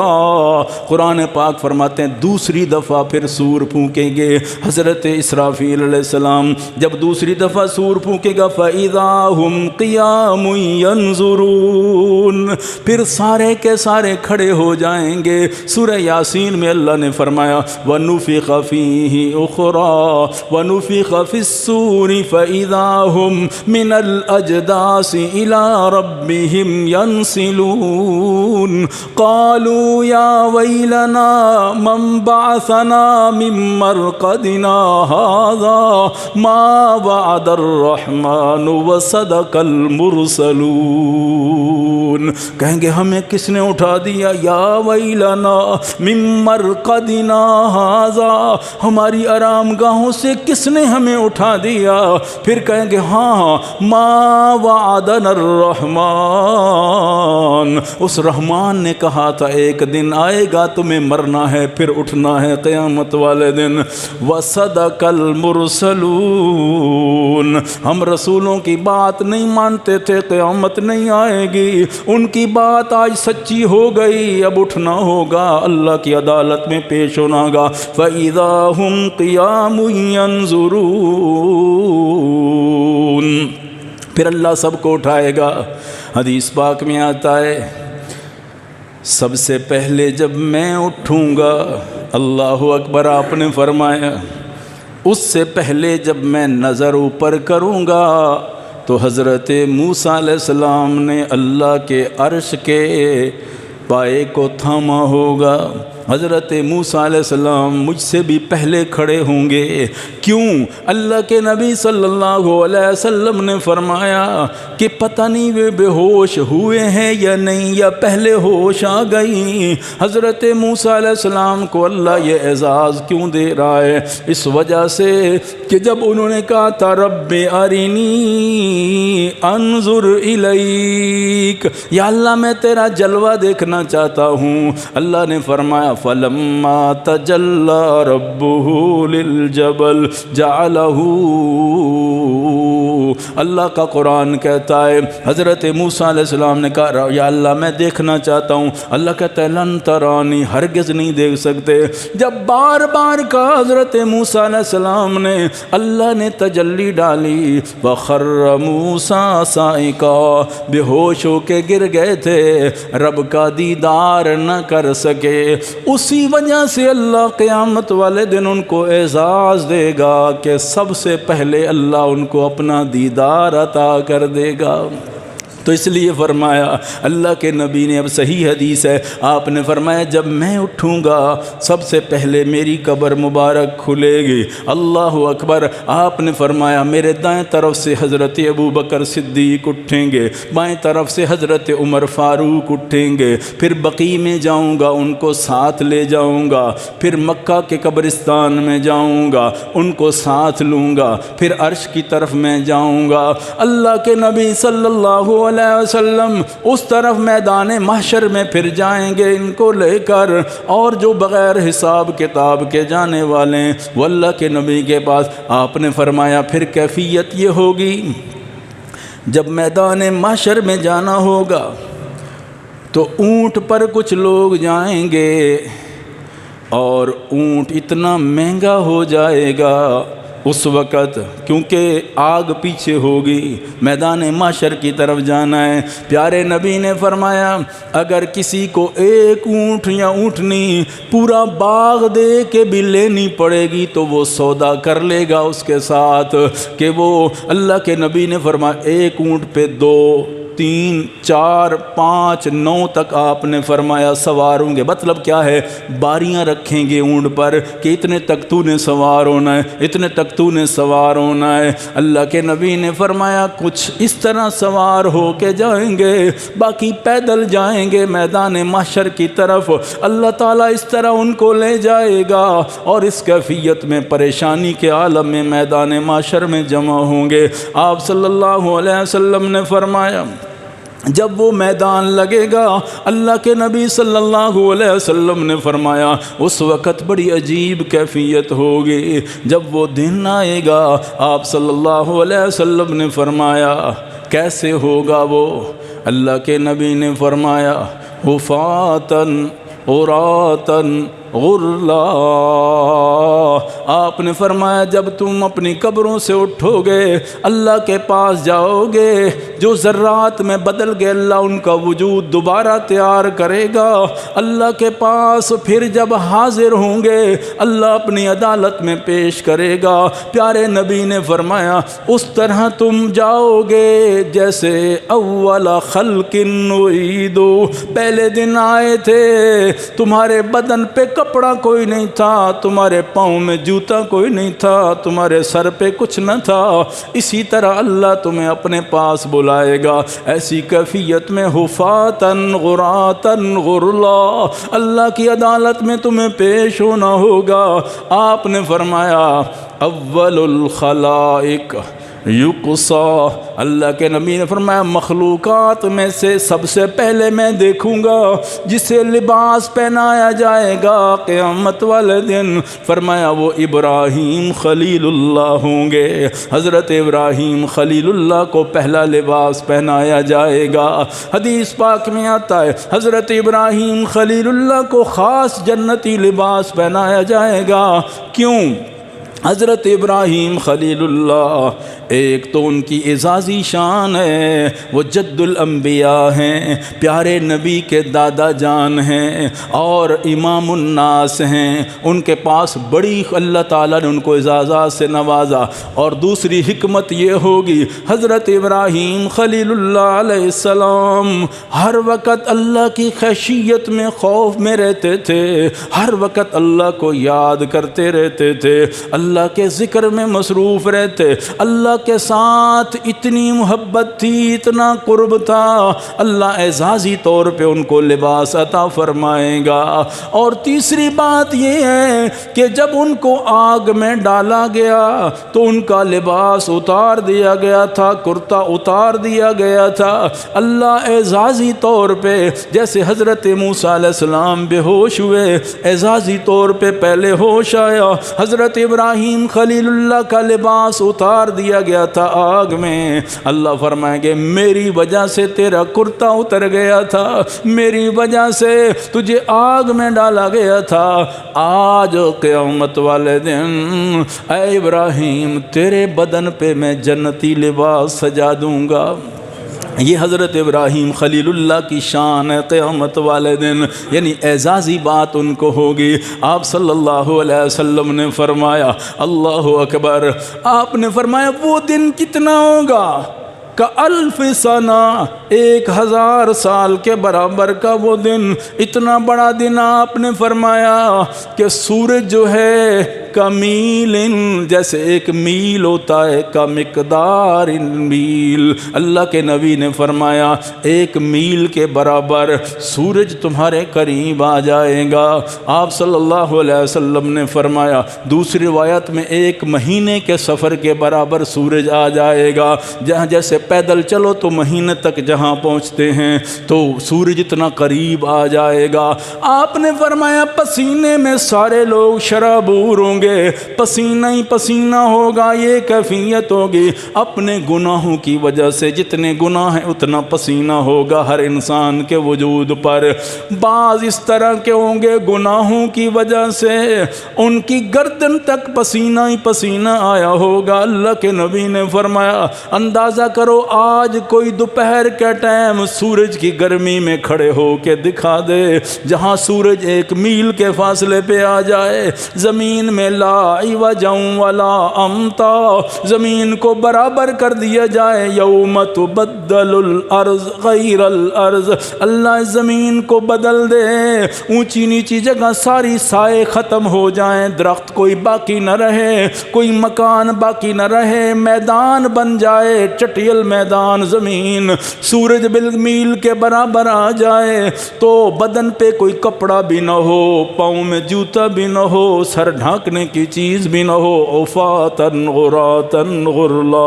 Speaker 1: قرآن پاک فرماتے ہیں دوسری دفعہ پھر سور پھونکیں گے حضرت اسرافیل علیہ السلام۔ جب دوسری دفعہ سور پھونکے گا فَإِذَا هُمْ قِيَامٌ يَنْظُرُونَ، پھر سارے کے سارے کھڑے ہو جائیں گے۔ سورہ یاسین میں اللہ نے فرمایا وَنُفِخَ فِیہِ اُخْرَى وَنُفِخَ فِي الصُّورِ فَإِذَا هُمْ مِنَ الْأَجْدَاثِ إِلَىٰ رَبِّهِمْ يَنْسِلُونَ قَالُوا يَا وَيْلَنَا مَنْ بَعَثَنَا مِنْ مَرْقَدِنَا هَذَا مَا وَعَدَ الرَّحْمَنُ وَصَدَقَ الْمُرْسَلُونَ، کہیں گے ہمیں کس نے اٹھا دیا، یا ویلنا من مرقدنا ھذا، ہماری آرام گاہوں سے کس نے ہمیں اٹھا دیا۔ پھر کہیں گے ہاں ما وعدنا الرحمن، اس رحمان نے کہا تھا ایک دن آئے گا تمہیں مرنا ہے پھر اٹھنا ہے قیامت والے دن، وصدق المرسلون، ہم رسولوں کی بات نہیں مانتے تھے قیامت نہیں آئے گی، ان کی بات آج سچی ہو گئی، اب اٹھنا ہوگا، اللہ کی عدالت میں پیش ہونا ہوگا۔ فَإِذَا هُمْ قِيَامٌ يَنْظُرُونَ، پھر اللہ سب کو اٹھائے گا۔ حدیث پاک میں آتا ہے سب سے پہلے جب میں اٹھوں گا، اللہ اکبر آپ نے فرمایا، اس سے پہلے جب میں نظر اوپر کروں گا تو حضرت موسیٰ علیہ السلام نے اللہ کے عرش کے پائے کو تھاما ہوگا۔ حضرت موسیٰ علیہ السلام مجھ سے بھی پہلے کھڑے ہوں گے، کیوں؟ اللہ کے نبی صلی اللہ علیہ وسلم نے فرمایا کہ پتہ نہیں وہ بے ہوش ہوئے ہیں یا نہیں، یا پہلے ہوش آ گئی۔ حضرت موسیٰ علیہ السلام کو اللہ یہ اعزاز کیوں دے رہا ہے؟ اس وجہ سے کہ جب انہوں نے کہا تھا رب ارینی انظر الیک، یا اللہ میں تیرا جلوہ دیکھنا چاہتا ہوں، اللہ نے فرمایا فلما تجلی ربہ للجبل جعلہ، اللہ کا قرآن کہتا ہے حضرت موسیٰ علیہ السلام نے کہا یا اللہ میں دیکھنا چاہتا ہوں، اللہ کہتا ہے لن ترانی، ہرگز نہیں دیکھ سکتے۔ جب بار بار کہا حضرت موسیٰ علیہ السلام نے، اللہ نے تجلی ڈالی، وخر موسیٰ صاعقا، بے ہوش ہو کے گر گئے تھے، رب کا دیدار نہ کر سکے۔ اسی وجہ سے اللہ قیامت والے دن ان کو اعزاز دے گا کہ سب سے پہلے اللہ ان کو اپنا دیدار عطا کر دے گا۔ تو اس لیے فرمایا اللہ کے نبی نے، اب صحیح حدیث ہے، آپ نے فرمایا جب میں اٹھوں گا سب سے پہلے میری قبر مبارک کھلے گی، اللہ اکبر۔ آپ نے فرمایا میرے دائیں طرف سے حضرت ابو بکر صدیق اٹھیں گے، بائیں طرف سے حضرت عمر فاروق اٹھیں گے، پھر بقیع میں جاؤں گا ان کو ساتھ لے جاؤں گا، پھر مکہ کے قبرستان میں جاؤں گا ان کو ساتھ لوں گا، پھر عرش کی طرف میں جاؤں گا۔ اللہ کے نبی صلی اللہ علیہ وسلم اس طرف میدان محشر میں پھر جائیں گے ان کو لے کر، اور جو بغیر حساب کتاب کے جانے والے ہیں وہ اللہ کے نبی کے پاس۔ آپ نے فرمایا پھر کیفیت یہ ہوگی، جب میدان محشر میں جانا ہوگا تو اونٹ پر کچھ لوگ جائیں گے، اور اونٹ اتنا مہنگا ہو جائے گا اس وقت، کیونکہ آگ پیچھے ہوگی، میدان محشر کی طرف جانا ہے۔ پیارے نبی نے فرمایا اگر کسی کو ایک اونٹ یا اونٹنی پورا باغ دے کے بھی لینی پڑے گی تو وہ سودا کر لے گا اس کے ساتھ، کہ وہ اللہ کے نبی نے فرمایا ایک اونٹ پہ 2 3 4 5 9 تک آپ نے فرمایا سوار ہوں گے۔ مطلب کیا ہے، باریاں رکھیں گے اونٹ پر کہ اتنے تک تو نے سوار ہونا ہے، اتنے تک تو نے سوار ہونا ہے۔ اللہ کے نبی نے فرمایا کچھ اس طرح سوار ہو کے جائیں گے، باقی پیدل جائیں گے میدان محشر کی طرف۔ اللہ تعالیٰ اس طرح ان کو لے جائے گا، اور اس کیفیت میں پریشانی کے عالم میں میدان محشر میں جمع ہوں گے۔ آپ صلی اللہ علیہ وسلم نے فرمایا جب وہ میدان لگے گا، اللہ کے نبی صلی اللہ علیہ وسلم نے فرمایا اس وقت بڑی عجیب کیفیت ہوگی۔ جب وہ دن آئے گا، آپ صلی اللہ علیہ وسلم نے فرمایا کیسے ہوگا وہ؟ اللہ کے نبی نے فرمایا حفاتن عراتن غرلا۔ آپ نے فرمایا جب تم اپنی قبروں سے اٹھو گے، اللہ کے پاس جاؤ گے، جو ذرات میں بدل گئے اللہ ان کا وجود دوبارہ تیار کرے گا۔ اللہ کے پاس پھر جب حاضر ہوں گے اللہ اپنی عدالت میں پیش کرے گا۔ پیارے نبی نے فرمایا اس طرح تم جاؤ گے جیسے اول خلق نعید، پہلے دن آئے تھے، تمہارے بدن پہ کپڑا کوئی نہیں تھا، تمہارے پاؤں میں جوتا کوئی نہیں تھا، تمہارے سر پہ کچھ نہ تھا، اسی طرح اللہ تمہیں اپنے پاس بلائے گا۔ ایسی کیفیت میں حفاتن غراتن غرلا اللہ کی عدالت میں تمہیں پیش ہونا ہوگا۔ آپ نے فرمایا اول الخلائق یقصا، اللہ کے نبی نے فرمایا مخلوقات میں سے سب سے پہلے میں دیکھوں گا جسے لباس پہنایا جائے گا قیامت والے دن۔ فرمایا وہ ابراہیم خلیل اللہ ہوں گے، حضرت ابراہیم خلیل اللہ کو پہلا لباس پہنایا جائے گا۔ حدیث پاک میں آتا ہے حضرت ابراہیم خلیل اللہ کو خاص جنتی لباس پہنایا جائے گا۔ کیوں؟ حضرت ابراہیم خلیل اللہ ایک تو ان کی اعزازی شان ہے، وہ جد الانبیاء ہیں، پیارے نبی کے دادا جان ہیں اور امام الناس ہیں، ان کے پاس بڑی اللہ تعالیٰ نے ان کو اعزازات سے نوازا۔ اور دوسری حکمت یہ ہوگی حضرت ابراہیم خلیل اللہ علیہ السلام ہر وقت اللہ کی خشیت میں خوف میں رہتے تھے، ہر وقت اللہ کو یاد کرتے رہتے تھے۔ اللہ اللہ کے ذکر میں مصروف رہتے، اللہ کے ساتھ اتنی محبت تھی، اتنا قرب تھا، اللہ اعزازی طور پہ ان کو لباس عطا فرمائے گا۔ اور تیسری بات یہ ہے کہ جب ان کو آگ میں ڈالا گیا تو ان کا لباس اتار دیا گیا تھا، کرتا اتار دیا گیا تھا۔ اللہ اعزازی طور پہ، جیسے حضرت موسیٰ علیہ السلام بے ہوش ہوئے، اعزازی طور پہ پہلے ہوش آیا، حضرت ابراہیم خلیل اللہ کا لباس اتار دیا گیا تھا آگ میں۔ اللہ فرمائیں گے میری وجہ سے تیرا کرتا اتر گیا تھا، میری وجہ سے تجھے آگ میں ڈالا گیا تھا۔ آج قیامت والے دن اے ابراہیم تیرے بدن پہ میں جنتی لباس سجا دوں گا۔ یہ حضرت ابراہیم خلیل اللہ کی شان ہے قیامت والے دن، یعنی اعزازی بات ان کو ہوگی۔ آپ صلی اللہ علیہ وسلم نے فرمایا، اللہ اکبر، آپ نے فرمایا وہ دن کتنا ہوگا؟ کالف سنہ، 1000 سال کے برابر کا وہ دن، اتنا بڑا دن۔ آپ نے فرمایا کہ سورج جو ہے کمیل، جیسے ایک میل ہوتا ہے، کا مقدار میل، اللہ کے نبی نے فرمایا 1 میل کے برابر سورج تمہارے قریب آ جائے گا۔ آپ صلی اللہ علیہ وسلم نے فرمایا دوسری روایت میں 1 مہینے کے سفر کے برابر سورج آ جائے گا۔ جہاں جیسے پیدل چلو تو مہینے تک جہاں پہنچتے ہیں تو سورج اتنا قریب آ جائے گا۔ آپ نے فرمایا پسینے میں سارے لوگ شرابور ہوں گے، پسینہ ہی پسینہ ہوگا، یہ کیفیت ہوگی۔ اپنے گناہوں کی وجہ سے جتنے گناہ ہیں اتنا پسینہ ہوگا ہر انسان کے وجود پر۔ بعض اس طرح کے ہوں گے گناہوں کی وجہ سے ان کی گردن تک پسینہ ہی پسینہ آیا ہوگا۔ اللہ کے نبی نے فرمایا اندازہ کرو آج کوئی دوپہر کے ٹائم سورج کی گرمی میں کھڑے ہو کے دکھا دے، جہاں سورج 1 میل کے فاصلے پہ آ جائے، زمین میں لا عوج ولا امتا، زمین کو برابر کر دیا جائے، یوم تبدل الارض غیر الارض، اللہ زمین کو بدل دے، اونچی نیچی جگہ ساری سائے ختم ہو جائیں، درخت کوئی باقی نہ رہے، کوئی مکان باقی نہ رہے، میدان بن جائے، چٹیل میدان زمین، سورج بالمیل کے برابر آ جائے تو بدن پہ کوئی کپڑا بھی نہ ہو، پاؤں میں جوتا بھی نہ ہو، سر ڈھانکنے کی چیز بھی نہ ہو، عفاتن غراتن غرلا۔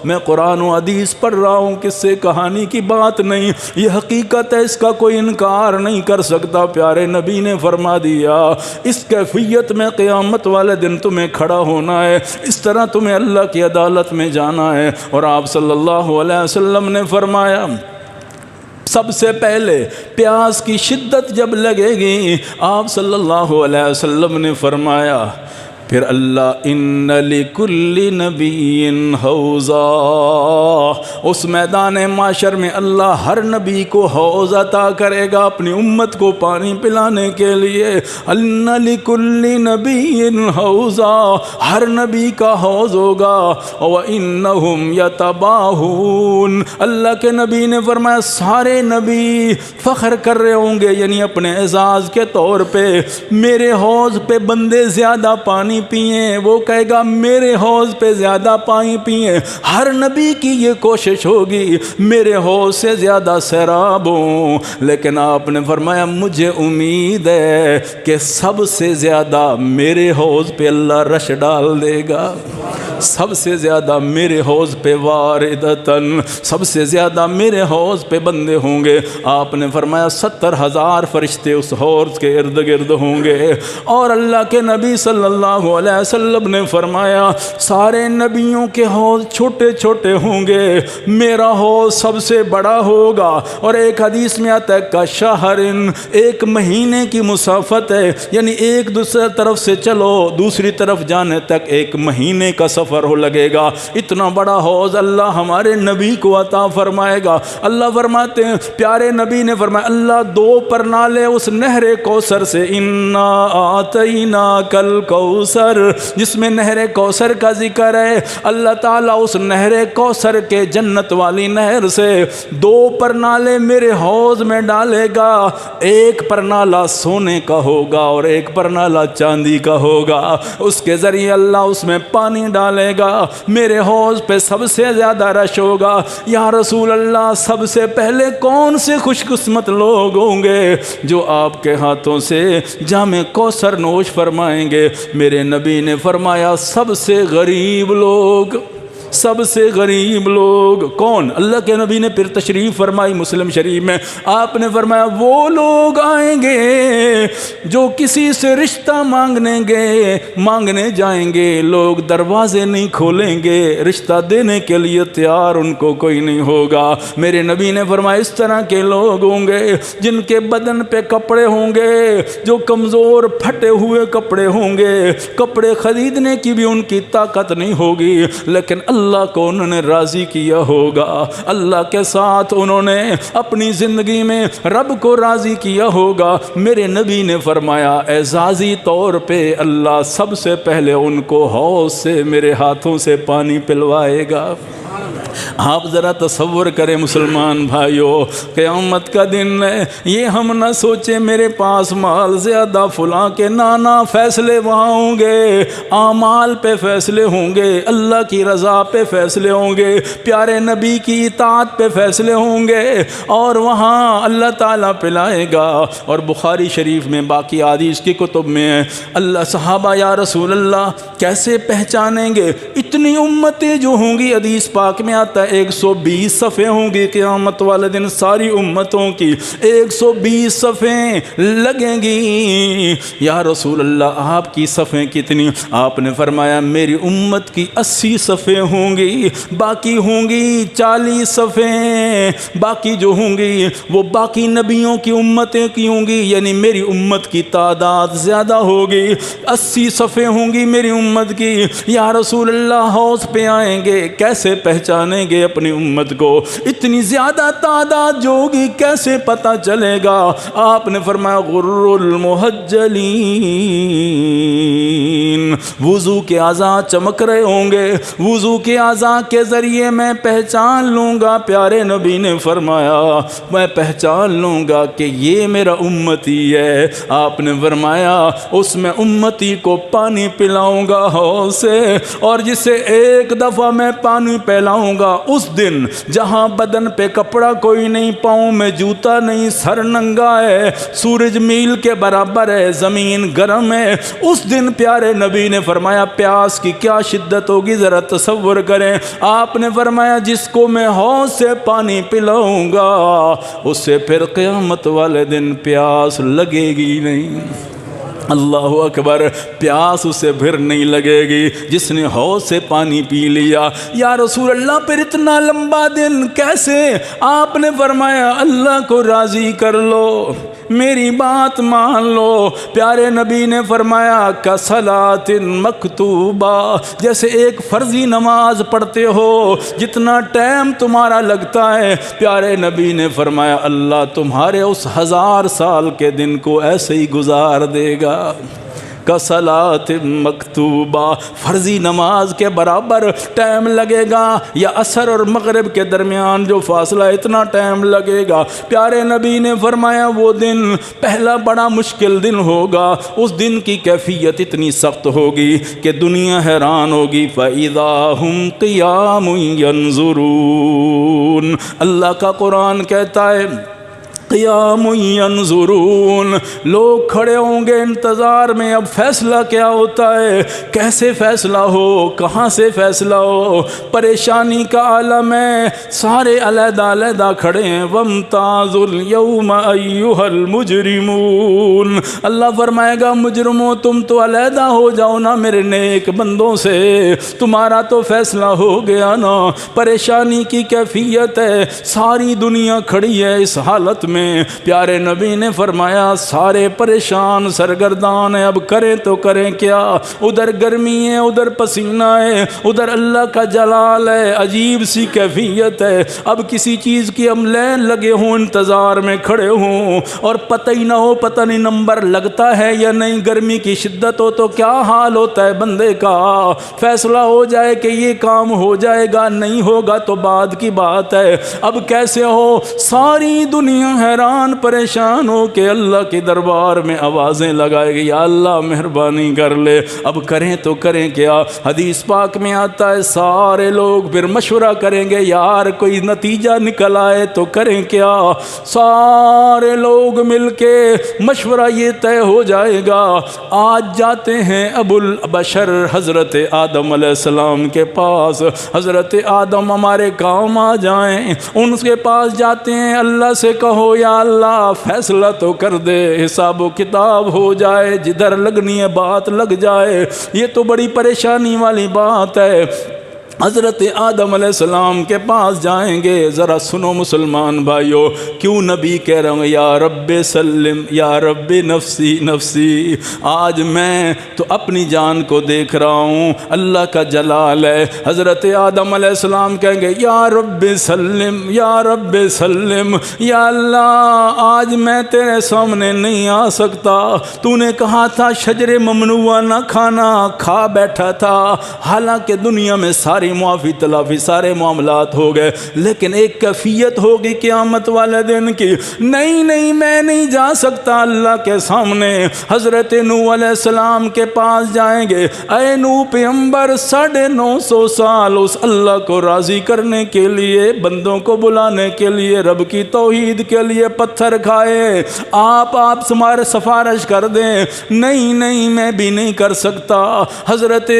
Speaker 1: میں قرآن و حدیث پڑھ رہا ہوں، کس سے کہانی کی بات نہیں، یہ حقیقت ہے، اس کا کوئی انکار نہیں کر سکتا۔ پیارے نبی نے فرما دیا اس کیفیت میں قیامت والے دن تمہیں کھڑا ہونا ہے، اس طرح تمہیں اللہ کی عدالت میں جانا ہے۔ اور آپ صلی اللہ علیہ وسلم نے فرمایا سب سے پہلے پیاس کی شدت جب لگے گی، آپ صلی اللہ علیہ وسلم نے فرمایا پھر اللہ ان لکل نبی حوضا، اس میدان معاشر میں اللہ ہر نبی کو حوض عطا کرے گا اپنی امت کو پانی پلانے کے لیے۔ ان لکل نبی حوضا، ہر نبی کا حوض ہوگا۔ وانہم یتباہون، اللہ کے نبی نے فرمایا سارے نبی فخر کر رہے ہوں گے، یعنی اپنے اعزاز کے طور پہ میرے حوض پہ بندے زیادہ پانی پئیں، وہ کہے گا میرے حوض پہ زیادہ پانی پئیں۔ ہر نبی کی یہ کوشش ہوگی میرے حوض سے زیادہ سیراب ہوں، لیکن آپ نے فرمایا مجھے امید ہے کہ سب سے زیادہ میرے حوض پہ اللہ رش ڈال دے گا، سب سے زیادہ میرے حوض پہ واردتن، سب سے زیادہ میرے حوض پہ بندے ہوں گے۔ آپ نے فرمایا 70,000 فرشتے اس حوض کے ارد گرد ہوں گے۔ اور اللہ کے نبی صلی اللہ علیہ وسلم نے فرمایا سارے نبیوں کے حوض چھوٹے چھوٹے ہوں گے، میرا حوض سب سے بڑا ہوگا۔ اور ایک حدیث میں آتا ہے کا شہرن، 1 مہینے کی مسافت ہے، یعنی ایک دوسرے طرف سے چلو دوسری طرف جانے تک 1 مہینے کا سفر سفر ہو لگے گا۔ اتنا بڑا حوض اللہ ہمارے نبی کو عطا فرمائے گا۔ اللہ فرماتے ہیں، پیارے نبی نے فرمایا اللہ 2 پرنالے اس نہر کوثر سے، انا آتیناک الکوثر، جس میں نہر کوثر کا ذکر ہے، اللہ تعالیٰ اس نہر کوثر کے جنت والی نہر سے 2 پرنالے میرے حوض میں ڈالے گا۔ ایک پرنالہ سونے کا ہوگا اور ایک پرنالہ چاندی کا ہوگا، اس کے ذریعے اللہ اس میں پانی ڈالے گا، میرے حوض پہ سب سے زیادہ رش ہوگا۔ یا رسول اللہ، سب سے پہلے کون سے خوش قسمت لوگ ہوں گے جو آپ کے ہاتھوں سے جام کوثر نوش فرمائیں گے؟ میرے نبی نے فرمایا سب سے غریب لوگ، سب سے غریب لوگ کون؟ اللہ کے نبی نے پھر تشریف فرمائی مسلم شریف میں، آپ نے فرمایا وہ لوگ آئیں گے جو کسی سے رشتہ مانگنے جائیں گے، لوگ دروازے نہیں کھولیں گے، رشتہ دینے کے لیے تیار ان کو کوئی نہیں ہوگا۔ میرے نبی نے فرمایا اس طرح کے لوگ ہوں گے جن کے بدن پہ کپڑے ہوں گے، جو کمزور پھٹے ہوئے کپڑے ہوں گے، کپڑے خریدنے کی بھی ان کی طاقت نہیں ہوگی، لیکن اللہ کو انہوں نے راضی کیا ہوگا، اللہ کے ساتھ انہوں نے اپنی زندگی میں رب کو راضی کیا ہوگا۔ میرے نبی نے فرمایا اعزازی طور پہ اللہ سب سے پہلے ان کو حوض سے میرے ہاتھوں سے پانی پلوائے گا۔ آپ ذرا تصور کریں مسلمان بھائیوں، قیامت کا دن ہے، یہ ہم نہ سوچیں میرے پاس مال زیادہ فلاں کے، نانا فیصلے وہاں ہوں گے، اعمال پہ فیصلے ہوں گے، اللہ کی رضا پہ فیصلے ہوں گے، پیارے نبی کی اطاعت پہ فیصلے ہوں گے، اور وہاں اللہ تعالیٰ پلائے گا۔ اور بخاری شریف میں باقی حدیث کی کتب میں ہے، اللہ صحابہ یا رسول اللہ کیسے پہچانیں گے؟ اتنی امتیں جو ہوں گی، حدیث پاک میں آتا ہے 120 صفیں ہوں گی قیامت والے دن، ساری امتوں کی 120 صفیں لگیں گی۔ یا رسول اللہ آپ کی صفیں کتنی؟ آپ نے فرمایا میری امت کی 80 صفیں ہوں گی، باقی ہوں گی 40 صفیں، باقی جو ہوں گی وہ باقی نبیوں کی امتیں کی ہوں گی، یعنی میری امت کی تعداد زیادہ ہوگی، 80 صفیں ہوں گی میری امت کی۔ یا رسول اللہ حوض پہ آئیں گے، کیسے پہچانیں گے اپنی امت کو؟ اتنی زیادہ تعداد جو ہوگی کیسے پتہ چلے گا؟ آپ نے فرمایا غر المحجلین، وضو کے اعضاء چمک رہے ہوں گے، وضو کے اعضاء کے ذریعے میں پہچان لوں گا۔ پیارے نبی نے فرمایا میں پہچان لوں گا کہ یہ میرا امتی ہے۔ آپ نے فرمایا اس میں امتی کو پانی پلاؤں گا حوض سے، اور جسے ایک دفعہ میں پانی پلاؤں گا، اس دن جہاں بدن پہ کپڑا کوئی نہیں، پاؤں میں جوتا نہیں، سر ننگا ہے، سورج میل کے برابر ہے، زمین گرم ہے، اس دن پیارے نبی نے فرمایا پیاس کی کیا شدت ہوگی ذرا تصور کریں۔ آپ نے فرمایا جس کو میں حوض سے پانی پلاؤں گا اسے پھر قیامت والے دن پیاس لگے گی نہیں۔ اللہ اکبر، پیاس اسے پھر نہیں لگے گی جس نے حوض سے پانی پی لیا۔ یا رسول اللہ پھر اتنا لمبا دن کیسے؟ آپ نے فرمایا اللہ کو راضی کر لو، میری بات مان لو۔ پیارے نبی نے فرمایا کصلاۃ مکتوبہ، جیسے ایک فرضی نماز پڑھتے ہو جتنا ٹائم تمہارا لگتا ہے، پیارے نبی نے فرمایا اللہ تمہارے اس 1000 سال کے دن کو ایسے ہی گزار دے گا۔ کصلاۃ مکتوبہ، فرضی نماز کے برابر ٹائم لگے گا، یا عصر اور مغرب کے درمیان جو فاصلہ اتنا ٹائم لگے گا۔ پیارے نبی نے فرمایا وہ دن پہلا بڑا مشکل دن ہوگا، اس دن کی کیفیت اتنی سخت ہوگی کہ دنیا حیران ہوگی۔ فَإِذَا هُمْ قِيَامٌ يَنظُرُونَ، اللہ کا قرآن کہتا ہے قیام ینظرون، لوگ کھڑے ہوں گے انتظار میں، اب فیصلہ کیا ہوتا ہے، کیسے فیصلہ ہو، کہاں سے فیصلہ ہو، پریشانی کا عالم ہے، سارے علیحدہ علیحدہ کھڑے ہیں۔ وَامْتَازُوا الْيَوْمَ أَيُّهَا الْمُجْرِمُونَ، اللہ فرمائے گا مجرموں تم تو علیحدہ ہو جاؤ نا میرے نیک بندوں سے، تمہارا تو فیصلہ ہو گیا نا۔ پریشانی کی کیفیت ہے، ساری دنیا کھڑی ہے اس حالت میں ہیں۔ پیارے نبی نے فرمایا سارے پریشان سرگردان ہیں، اب کریں تو کریں کیا؟ ادھر گرمی ہے، ادھر پسینہ ہے، ادھر اللہ کا جلال ہے، عجیب سی کیفیت ہے۔ اب کسی چیز کی ہم لین لگے ہوں، انتظار میں کھڑے ہوں اور پتہ ہی نہ ہو پتہ نہیں نمبر لگتا ہے یا نہیں، گرمی کی شدت ہو تو کیا حال ہوتا ہے بندے کا؟ فیصلہ ہو جائے کہ یہ کام ہو جائے گا، نہیں ہوگا تو بعد کی بات ہے۔ اب کیسے ہو؟ ساری دنیا حیران پریشان ہو کے اللہ کے دربار میں آوازیں لگائے گی، یا اللہ مہربانی کر لے، اب کریں تو کریں کیا؟ حدیث پاک میں آتا ہے سارے لوگ پھر مشورہ کریں گے، یار کوئی نتیجہ نکل آئے تو کریں کیا؟ سارے لوگ مل کے مشورہ یہ طے ہو جائے گا، آج جاتے ہیں ابو البشر حضرت آدم علیہ السلام کے پاس، حضرت آدم ہمارے کام آ جائیں، ان کے پاس جاتے ہیں، اللہ سے کہو یا اللہ فیصلہ تو کر دے، حساب و کتاب ہو جائے، جدھر لگنی ہے بات لگ جائے، یہ تو بڑی پریشانی والی بات ہے۔ حضرت آدم علیہ السلام کے پاس جائیں گے۔ ذرا سنو مسلمان بھائیو، کیوں نبی کہہ رہا ہوں یا رب سلم یا رب نفسی نفسی؟ آج میں تو اپنی جان کو دیکھ رہا ہوں، اللہ کا جلال ہے۔ حضرت آدم علیہ السلام کہیں گے یا رب سلم یا رب سلم، یا اللہ آج میں تیرے سامنے نہیں آ سکتا، تو نے کہا تھا شجر ممنوعہ نہ کھانا، کھا بیٹھا تھا، حالانکہ دنیا میں ساری معافی تلافی سارے معاملات ہو گئے، لیکن ایک کیفیت ہوگی قیامت والے دن کی، نہیں نہیں میں نہیں جا سکتا اللہ کے سامنے۔ حضرت نوح علیہ السلام کے پاس جائیں گے، اے نوح پیغمبر 950 سال اس اللہ کو راضی کرنے کے لیے، بندوں کو بلانے کے لیے، رب کی توحید کے لیے پتھر کھائے، آپ ہمارے سفارش کر دیں، نہیں نہیں میں بھی نہیں کر سکتا۔ حضرت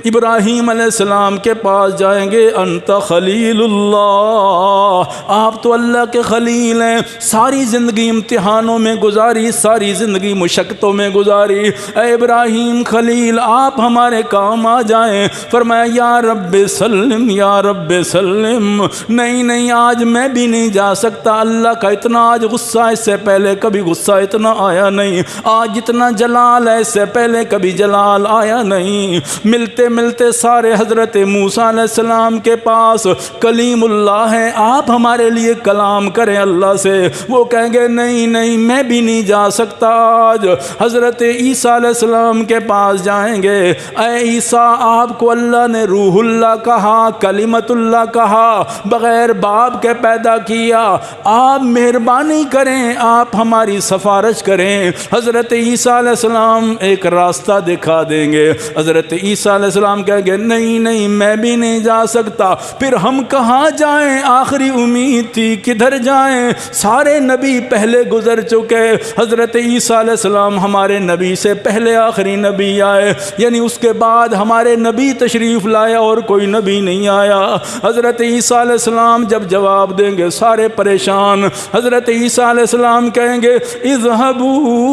Speaker 1: ابراہیم علیہ السلام کے پاس جائیں گے، انت خلیل اللہ، آپ تو اللہ کے خلیل ہیں، ساری زندگی امتحانوں میں گزاری، ساری زندگی مشقتوں میں گزاری، اے ابراہیم خلیل آپ ہمارے کام آ جائیں۔ فرمایا یا رب سلم یا رب سلم، نہیں نہیں آج میں بھی نہیں جا سکتا، اللہ کا اتنا آج غصہ، اس سے پہلے کبھی غصہ اتنا آیا نہیں، آج اتنا جلال ہے، اس سے پہلے کبھی جلال آیا نہیں۔ ملتے ملتے سارے حضرت موسیٰ علیہ السلام کے پاس، کلیم اللہ ہیں، آپ ہمارے لیے کلام کریں اللہ سے، وہ کہیں گے نہیں نہیں میں بھی نہیں جا سکتا آج۔ حضرت عیسیٰ علیہ السلام کے پاس جائیں گے، اے عیسیٰ آپ کو اللہ نے روح اللہ کہا، کلمت اللہ کہا، بغیر باپ کے پیدا کیا، آپ مہربانی کریں، آپ ہماری سفارش کریں۔ حضرت عیسیٰ علیہ السلام ایک راستہ دکھا دیں گے، حضرت عیسیٰ علیہ السلام کہیں گے نہیں نہیں میں بھی نہیں جا سکتا، پھر ہم کہاں جائیں؟ آخری امید تھی کدھر جائیں؟ سارے نبی پہلے گزر چکے، حضرت عیسیٰ علیہ السلام ہمارے نبی سے پہلے آخری نبی آئے، یعنی اس کے بعد ہمارے نبی تشریف لائے اور کوئی نبی نہیں آیا۔ حضرت عیسیٰ علیہ السلام جب جواب دیں گے سارے پریشان، حضرت عیسیٰ علیہ السلام کہیں گے اذهبوا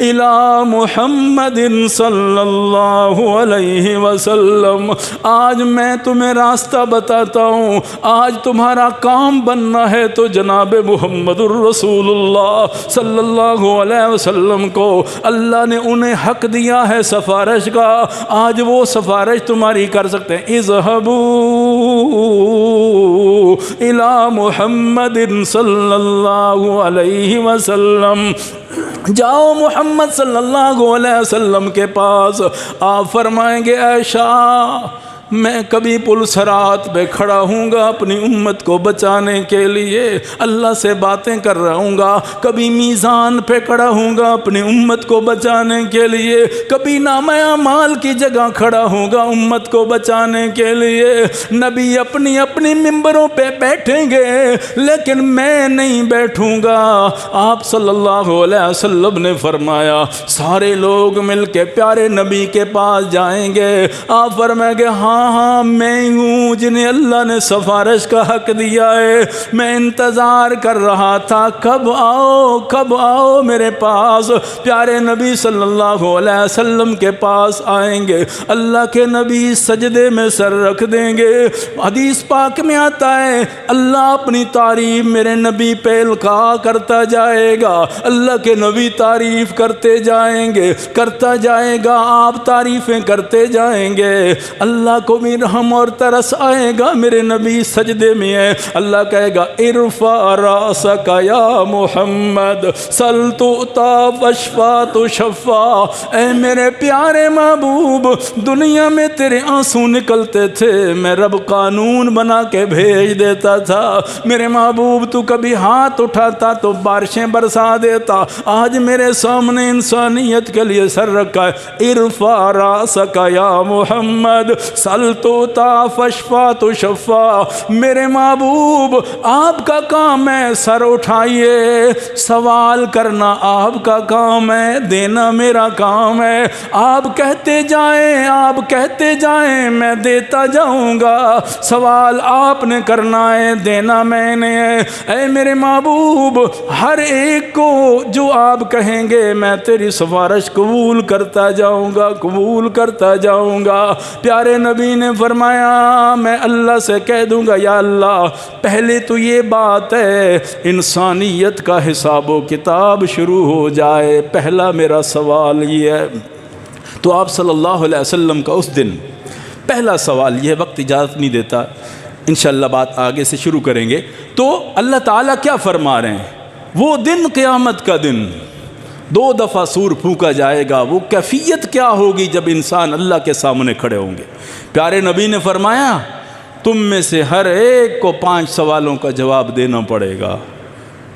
Speaker 1: الى محمد صلی اللہ علیہ وسلم، آج میں تمہیں راستہ بتاتا ہوں، آج تمہارا کام بننا ہے تو جناب محمد الرسول اللہ صلی اللہ علیہ وسلم کو اللہ نے انہیں حق دیا ہے سفارش کا، آج وہ سفارش تمہاری کر سکتے ہیں۔ اذهبوا الى محمد صلی اللہ علیہ وسلم، جاؤ محمد صلی اللہ علیہ وسلم کے پاس، آپ فرمائیں گے اے شاہ میں کبھی پل صراط پہ کھڑا ہوں گا اپنی امت کو بچانے کے لیے، اللہ سے باتیں کر رہا ہوں گا، کبھی میزان پہ کھڑا ہوں گا اپنی امت کو بچانے کے لیے، کبھی نامہ اعمال کی جگہ کھڑا ہوں گا امت کو بچانے کے لیے۔ نبی اپنی اپنی ممبروں پہ بیٹھیں گے لیکن میں نہیں بیٹھوں گا۔ آپ صلی اللہ علیہ وسلم نے فرمایا سارے لوگ مل کے پیارے نبی کے پاس جائیں گے، آپ فرمائیں گے ہاں ہاں میں ہوں جنہیں اللہ نے سفارش کا حق دیا ہے، میں انتظار کر رہا تھا کب آؤ میرے پاس۔ پیارے نبی صلی اللہ علیہ وسلم کے پاس آئیں گے، اللہ کے نبی سجدے میں سر رکھ دیں گے۔ حدیث پاک میں آتا ہے اللہ اپنی تعریف میرے نبی پہ القا کرتا جائے گا، اللہ کے نبی تعریف کرتے جائیں گے، کرتا جائے گا، آپ تعریفیں کرتے جائیں گے۔ اللہ کو بھی رحم اور ترس آئے گا، میرے نبی سجدے میں ہے، اللہ کہے گا ارفع راسک یا محمد سل تؤتا واشفع تشفع۔ اے میرے پیارے محبوب، دنیا میں تیرے آنسو نکلتے تھے، میں رب قانون بنا کے بھیج دیتا تھا۔ میرے محبوب تو کبھی ہاتھ اٹھاتا تو بارشیں برسا دیتا، آج میرے سامنے انسانیت کے لیے سر رکھا ہے، ارفع راسک یا محمد سل تؤتا واشفع تشفع۔ میرے محبوب آپ کا کام ہے سر اٹھائیے، سوال کرنا آپ کا کام ہے، دینا میرا کام ہے۔ آپ کہتے جائیں میں دیتا جاؤں گا، سوال آپ نے کرنا ہے، دینا میں نے ہے۔ اے میرے محبوب ہر ایک کو جو آپ کہیں گے میں تیری سفارش قبول کرتا جاؤں گا۔ پیارے نبی نے فرمایا میں اللہ سے کہہ دوں گا یا اللہ پہلے تو یہ بات ہے انسانیت کا حساب و کتاب شروع ہو جائے، پہلا میرا سوال یہ ہے۔ تو آپ صلی اللہ علیہ وسلم کا اس دن پہلا سوال یہ، وقت اجازت نہیں دیتا، انشاءاللہ بات آگے سے شروع کریں گے۔ تو اللہ تعالیٰ کیا فرما رہے ہیں؟ وہ دن قیامت کا دن 2 دفعہ سور پھونکا جائے گا، وہ کیفیت کیا ہوگی جب انسان اللہ کے سامنے کھڑے ہوں گے۔ پیارے نبی نے فرمایا تم میں سے ہر ایک کو 5 سوالوں کا جواب دینا پڑے گا۔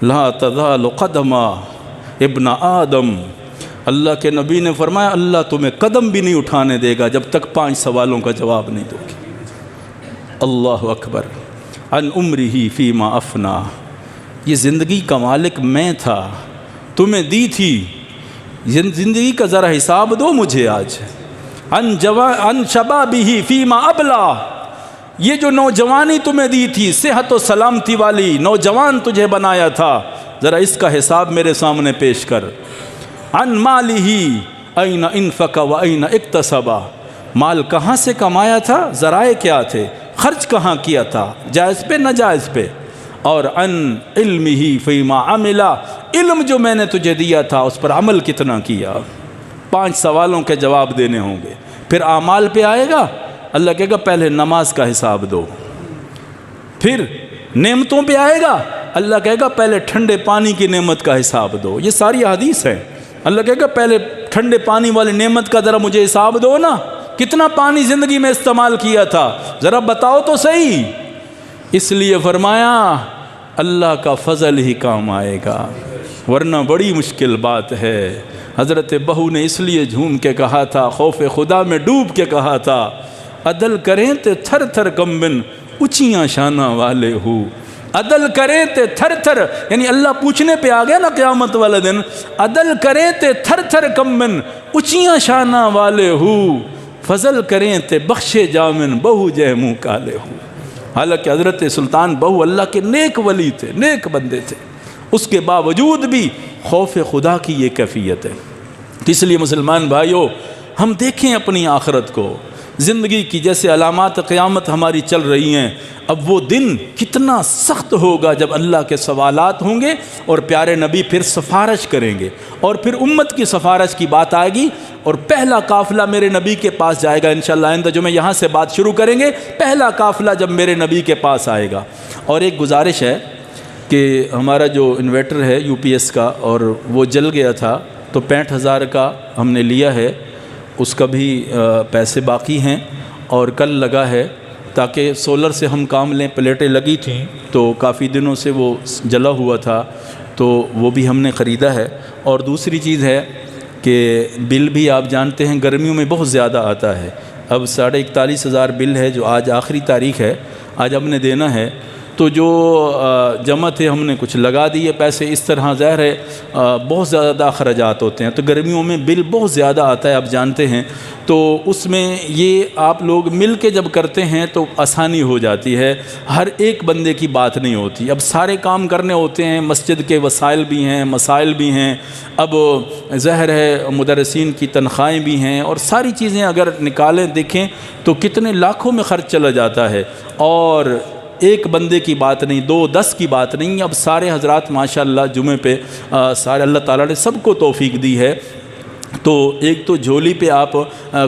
Speaker 1: لا تزال قدم ابن آدم، اللہ کے نبی نے فرمایا اللہ تمہیں قدم بھی نہیں اٹھانے دے گا جب تک 5 سوالوں کا جواب نہیں دو گے۔ اللہ اکبر۔ عن عمرہ فیما افنا، یہ زندگی کا مالک میں تھا، تمہیں دی تھی، زندگی کا ذرا حساب دو مجھے آج۔ عن شبابہ فیما ابلا، یہ جو نوجوانی تمہیں دی تھی، صحت و سلامتی والی نوجوان تجھے بنایا تھا، ذرا اس کا حساب میرے سامنے پیش کر۔ عن مالہ این انفق و این اکتسب، مال کہاں سے کمایا تھا، ذرائع کیا تھے، خرچ کہاں کیا تھا، جائز پہ ناجائز پہ۔ اور عن علمہ فیما عمل، علم جو میں نے تجھے دیا تھا اس پر عمل کتنا کیا۔ 5 سوالوں کے جواب دینے ہوں گے۔ پھر اعمال پہ آئے گا، اللہ کہے گا پہلے نماز کا حساب دو۔ پھر نعمتوں پہ آئے گا، اللہ کہے گا پہلے ٹھنڈے پانی کی نعمت کا حساب دو۔ یہ ساری حدیث ہے۔ اللہ کہے گا پہلے ٹھنڈے پانی والی نعمت کا ذرا مجھے حساب دو نا، کتنا پانی زندگی میں استعمال کیا تھا، ذرا بتاؤ تو صحیح۔ اس لیے فرمایا اللہ کا فضل ہی کام آئے گا، ورنہ بڑی مشکل بات ہے۔ حضرت بہو نے اس لیے جھوم کے کہا تھا، خوف خدا میں ڈوب کے کہا تھا، عدل کریں تے تھر تھر کمبن اونچیاں شانہ والے ہو۔ عدل کریں تے تھر تھر، یعنی اللہ پوچھنے پہ آ گیا نا قیامت والے دن، عدل کریں تے تھر تھر کمبن اونچیاں شانہ والے ہو، فضل کریں تے بخشے جامن بہو جے منہ کالے ہو۔ حالانکہ حضرت سلطان بہو اللہ کے نیک ولی تھے، نیک بندے تھے، اس کے باوجود بھی خوف خدا کی یہ کیفیت ہے۔ تو اس لیے مسلمان بھائیوں ہم دیکھیں اپنی آخرت کو، زندگی کی جیسے علامات قیامت ہماری چل رہی ہیں، اب وہ دن کتنا سخت ہوگا جب اللہ کے سوالات ہوں گے اور پیارے نبی پھر سفارش کریں گے، اور پھر امت کی سفارش کی بات آئے گی، اور پہلا قافلہ میرے نبی کے پاس جائے گا۔ انشاءاللہ آئندہ جمعہ یہاں سے بات شروع کریں گے، پہلا قافلہ جب میرے نبی کے پاس آئے گا۔ اور ایک گزارش ہے کہ ہمارا جو انویٹر ہے UPS کا، اور وہ جل گیا تھا، تو 65,000 کا ہم نے لیا ہے، اس کا بھی پیسے باقی ہیں، اور کل لگا ہے تاکہ سولر سے ہم کام لیں۔ پلیٹیں لگی تھیں تو کافی دنوں سے وہ جلا ہوا تھا، تو وہ بھی ہم نے خریدا ہے۔ اور دوسری چیز ہے کہ بل بھی آپ جانتے ہیں گرمیوں میں بہت زیادہ آتا ہے، اب 41,500 بل ہے جو آج آخری تاریخ ہے، آج ہم نے دینا ہے۔ تو جو جمع تھے ہم نے کچھ لگا دیے پیسے، اس طرح ظاہر ہے بہت زیادہ اخراجات ہوتے ہیں، تو گرمیوں میں بل بہت زیادہ آتا ہے آپ جانتے ہیں، تو اس میں یہ آپ لوگ مل کے جب کرتے ہیں تو آسانی ہو جاتی ہے، ہر ایک بندے کی بات نہیں ہوتی، اب سارے کام کرنے ہوتے ہیں، مسجد کے وسائل بھی ہیں، مسائل بھی ہیں، اب ظاہر ہے مدرسین کی تنخواہیں بھی ہیں، اور ساری چیزیں اگر نکالیں دیکھیں تو کتنے لاکھوں میں خرچ چلا جاتا ہے، اور ایک بندے کی بات نہیں، 2-10 کی بات نہیں، اب سارے حضرات ماشاءاللہ جمعے پہ سارے اللہ تعالیٰ نے سب کو توفیق دی ہے، تو ایک تو جھولی پہ آپ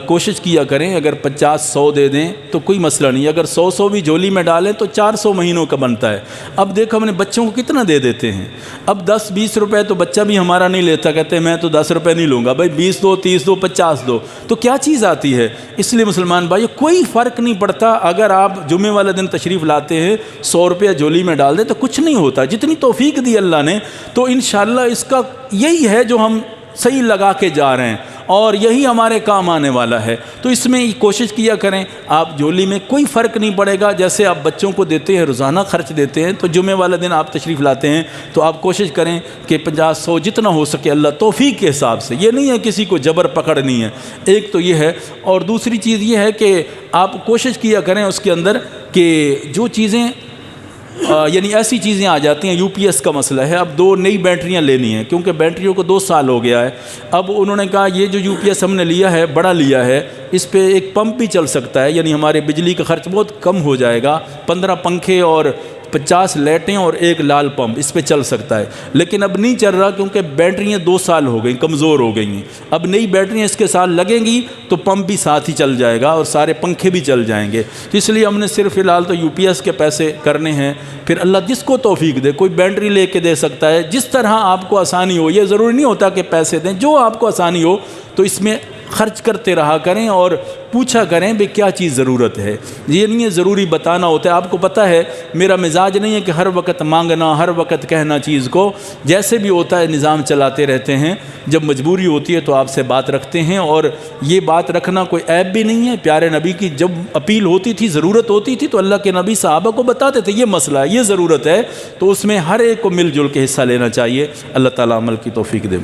Speaker 1: کوشش کیا کریں، اگر 50-100 دے دیں تو کوئی مسئلہ نہیں، اگر 100 بھی جھولی میں ڈالیں تو 400 مہینوں کا بنتا ہے۔ اب دیکھو ہم نے بچوں کو کتنا دے دیتے ہیں، اب 10-20 روپے تو بچہ بھی ہمارا نہیں لیتا، کہتے ہیں میں تو 10 روپے نہیں لوں گا، بھائی 20 دو، 30 دو، 50 دو، تو کیا چیز آتی ہے؟ اس لیے مسلمان بھائی کوئی فرق نہیں پڑتا، اگر آپ جمعے والے دن تشریف لاتے ہیں 100 روپیہ جھولی میں ڈال دیں تو کچھ نہیں ہوتا، جتنی توفیق دی اللہ نے، تو انشاءاللہ اس کا یہی ہے جو ہم صحیح لگا کے جا رہے ہیں، اور یہی ہمارے کام آنے والا ہے، تو اس میں کوشش کیا کریں، آپ جھولی میں کوئی فرق نہیں پڑے گا، جیسے آپ بچوں کو دیتے ہیں روزانہ خرچ دیتے ہیں، تو جمعے والے دن آپ تشریف لاتے ہیں تو آپ کوشش کریں کہ 50-100 جتنا ہو سکے اللہ توفیق کے حساب سے، یہ نہیں ہے کسی کو جبر پکڑنی ہے، ایک تو یہ ہے، اور دوسری چیز یہ ہے کہ آپ کوشش کیا کریں اس کے اندر کہ جو چیزیں یعنی ایسی چیزیں آ جاتی ہیں، UPS کا مسئلہ ہے، اب 2 نئی بیٹریاں لینی ہیں کیونکہ بیٹریوں کو 2 سال ہو گیا ہے، اب انہوں نے کہا یہ جو UPS ہم نے لیا ہے بڑا لیا ہے، اس پہ ایک پمپ بھی چل سکتا ہے، یعنی ہمارے بجلی کا خرچ بہت کم ہو جائے گا، 15 پنکھے اور 50 لائٹیں اور ایک لال پمپ اس پہ چل سکتا ہے، لیکن اب نہیں چل رہا کیونکہ بیٹریاں 2 سال ہو گئیں، کمزور ہو گئی ہیں، اب نئی بیٹریاں اس کے ساتھ لگیں گی تو پمپ بھی ساتھ ہی چل جائے گا اور سارے پنکھے بھی چل جائیں گے، تو اس لیے ہم نے صرف فی الحال تو UPS کے پیسے کرنے ہیں، پھر اللہ جس کو توفیق دے، کوئی بیٹری لے کے دے سکتا ہے، جس طرح آپ کو آسانی ہو، یہ ضروری نہیں ہوتا کہ پیسے دیں، جو آپ کو آسانی ہو تو اس میں خرچ کرتے رہا کریں اور پوچھا کریں بھئی کیا چیز ضرورت ہے، یہ نہیں ہے ضروری بتانا ہوتا ہے، آپ کو پتہ ہے میرا مزاج نہیں ہے کہ ہر وقت مانگنا، ہر وقت کہنا چیز کو، جیسے بھی ہوتا ہے نظام چلاتے رہتے ہیں، جب مجبوری ہوتی ہے تو آپ سے بات رکھتے ہیں، اور یہ بات رکھنا کوئی عیب بھی نہیں ہے، پیارے نبی کی جب اپیل ہوتی تھی، ضرورت ہوتی تھی تو اللہ کے نبی صحابہ کو بتاتے تھے یہ مسئلہ ہے، یہ ضرورت ہے، تو اس میں ہر ایک کو مل جل کے حصہ لینا چاہیے، اللہ تعالیٰ عمل کی توفیق دے۔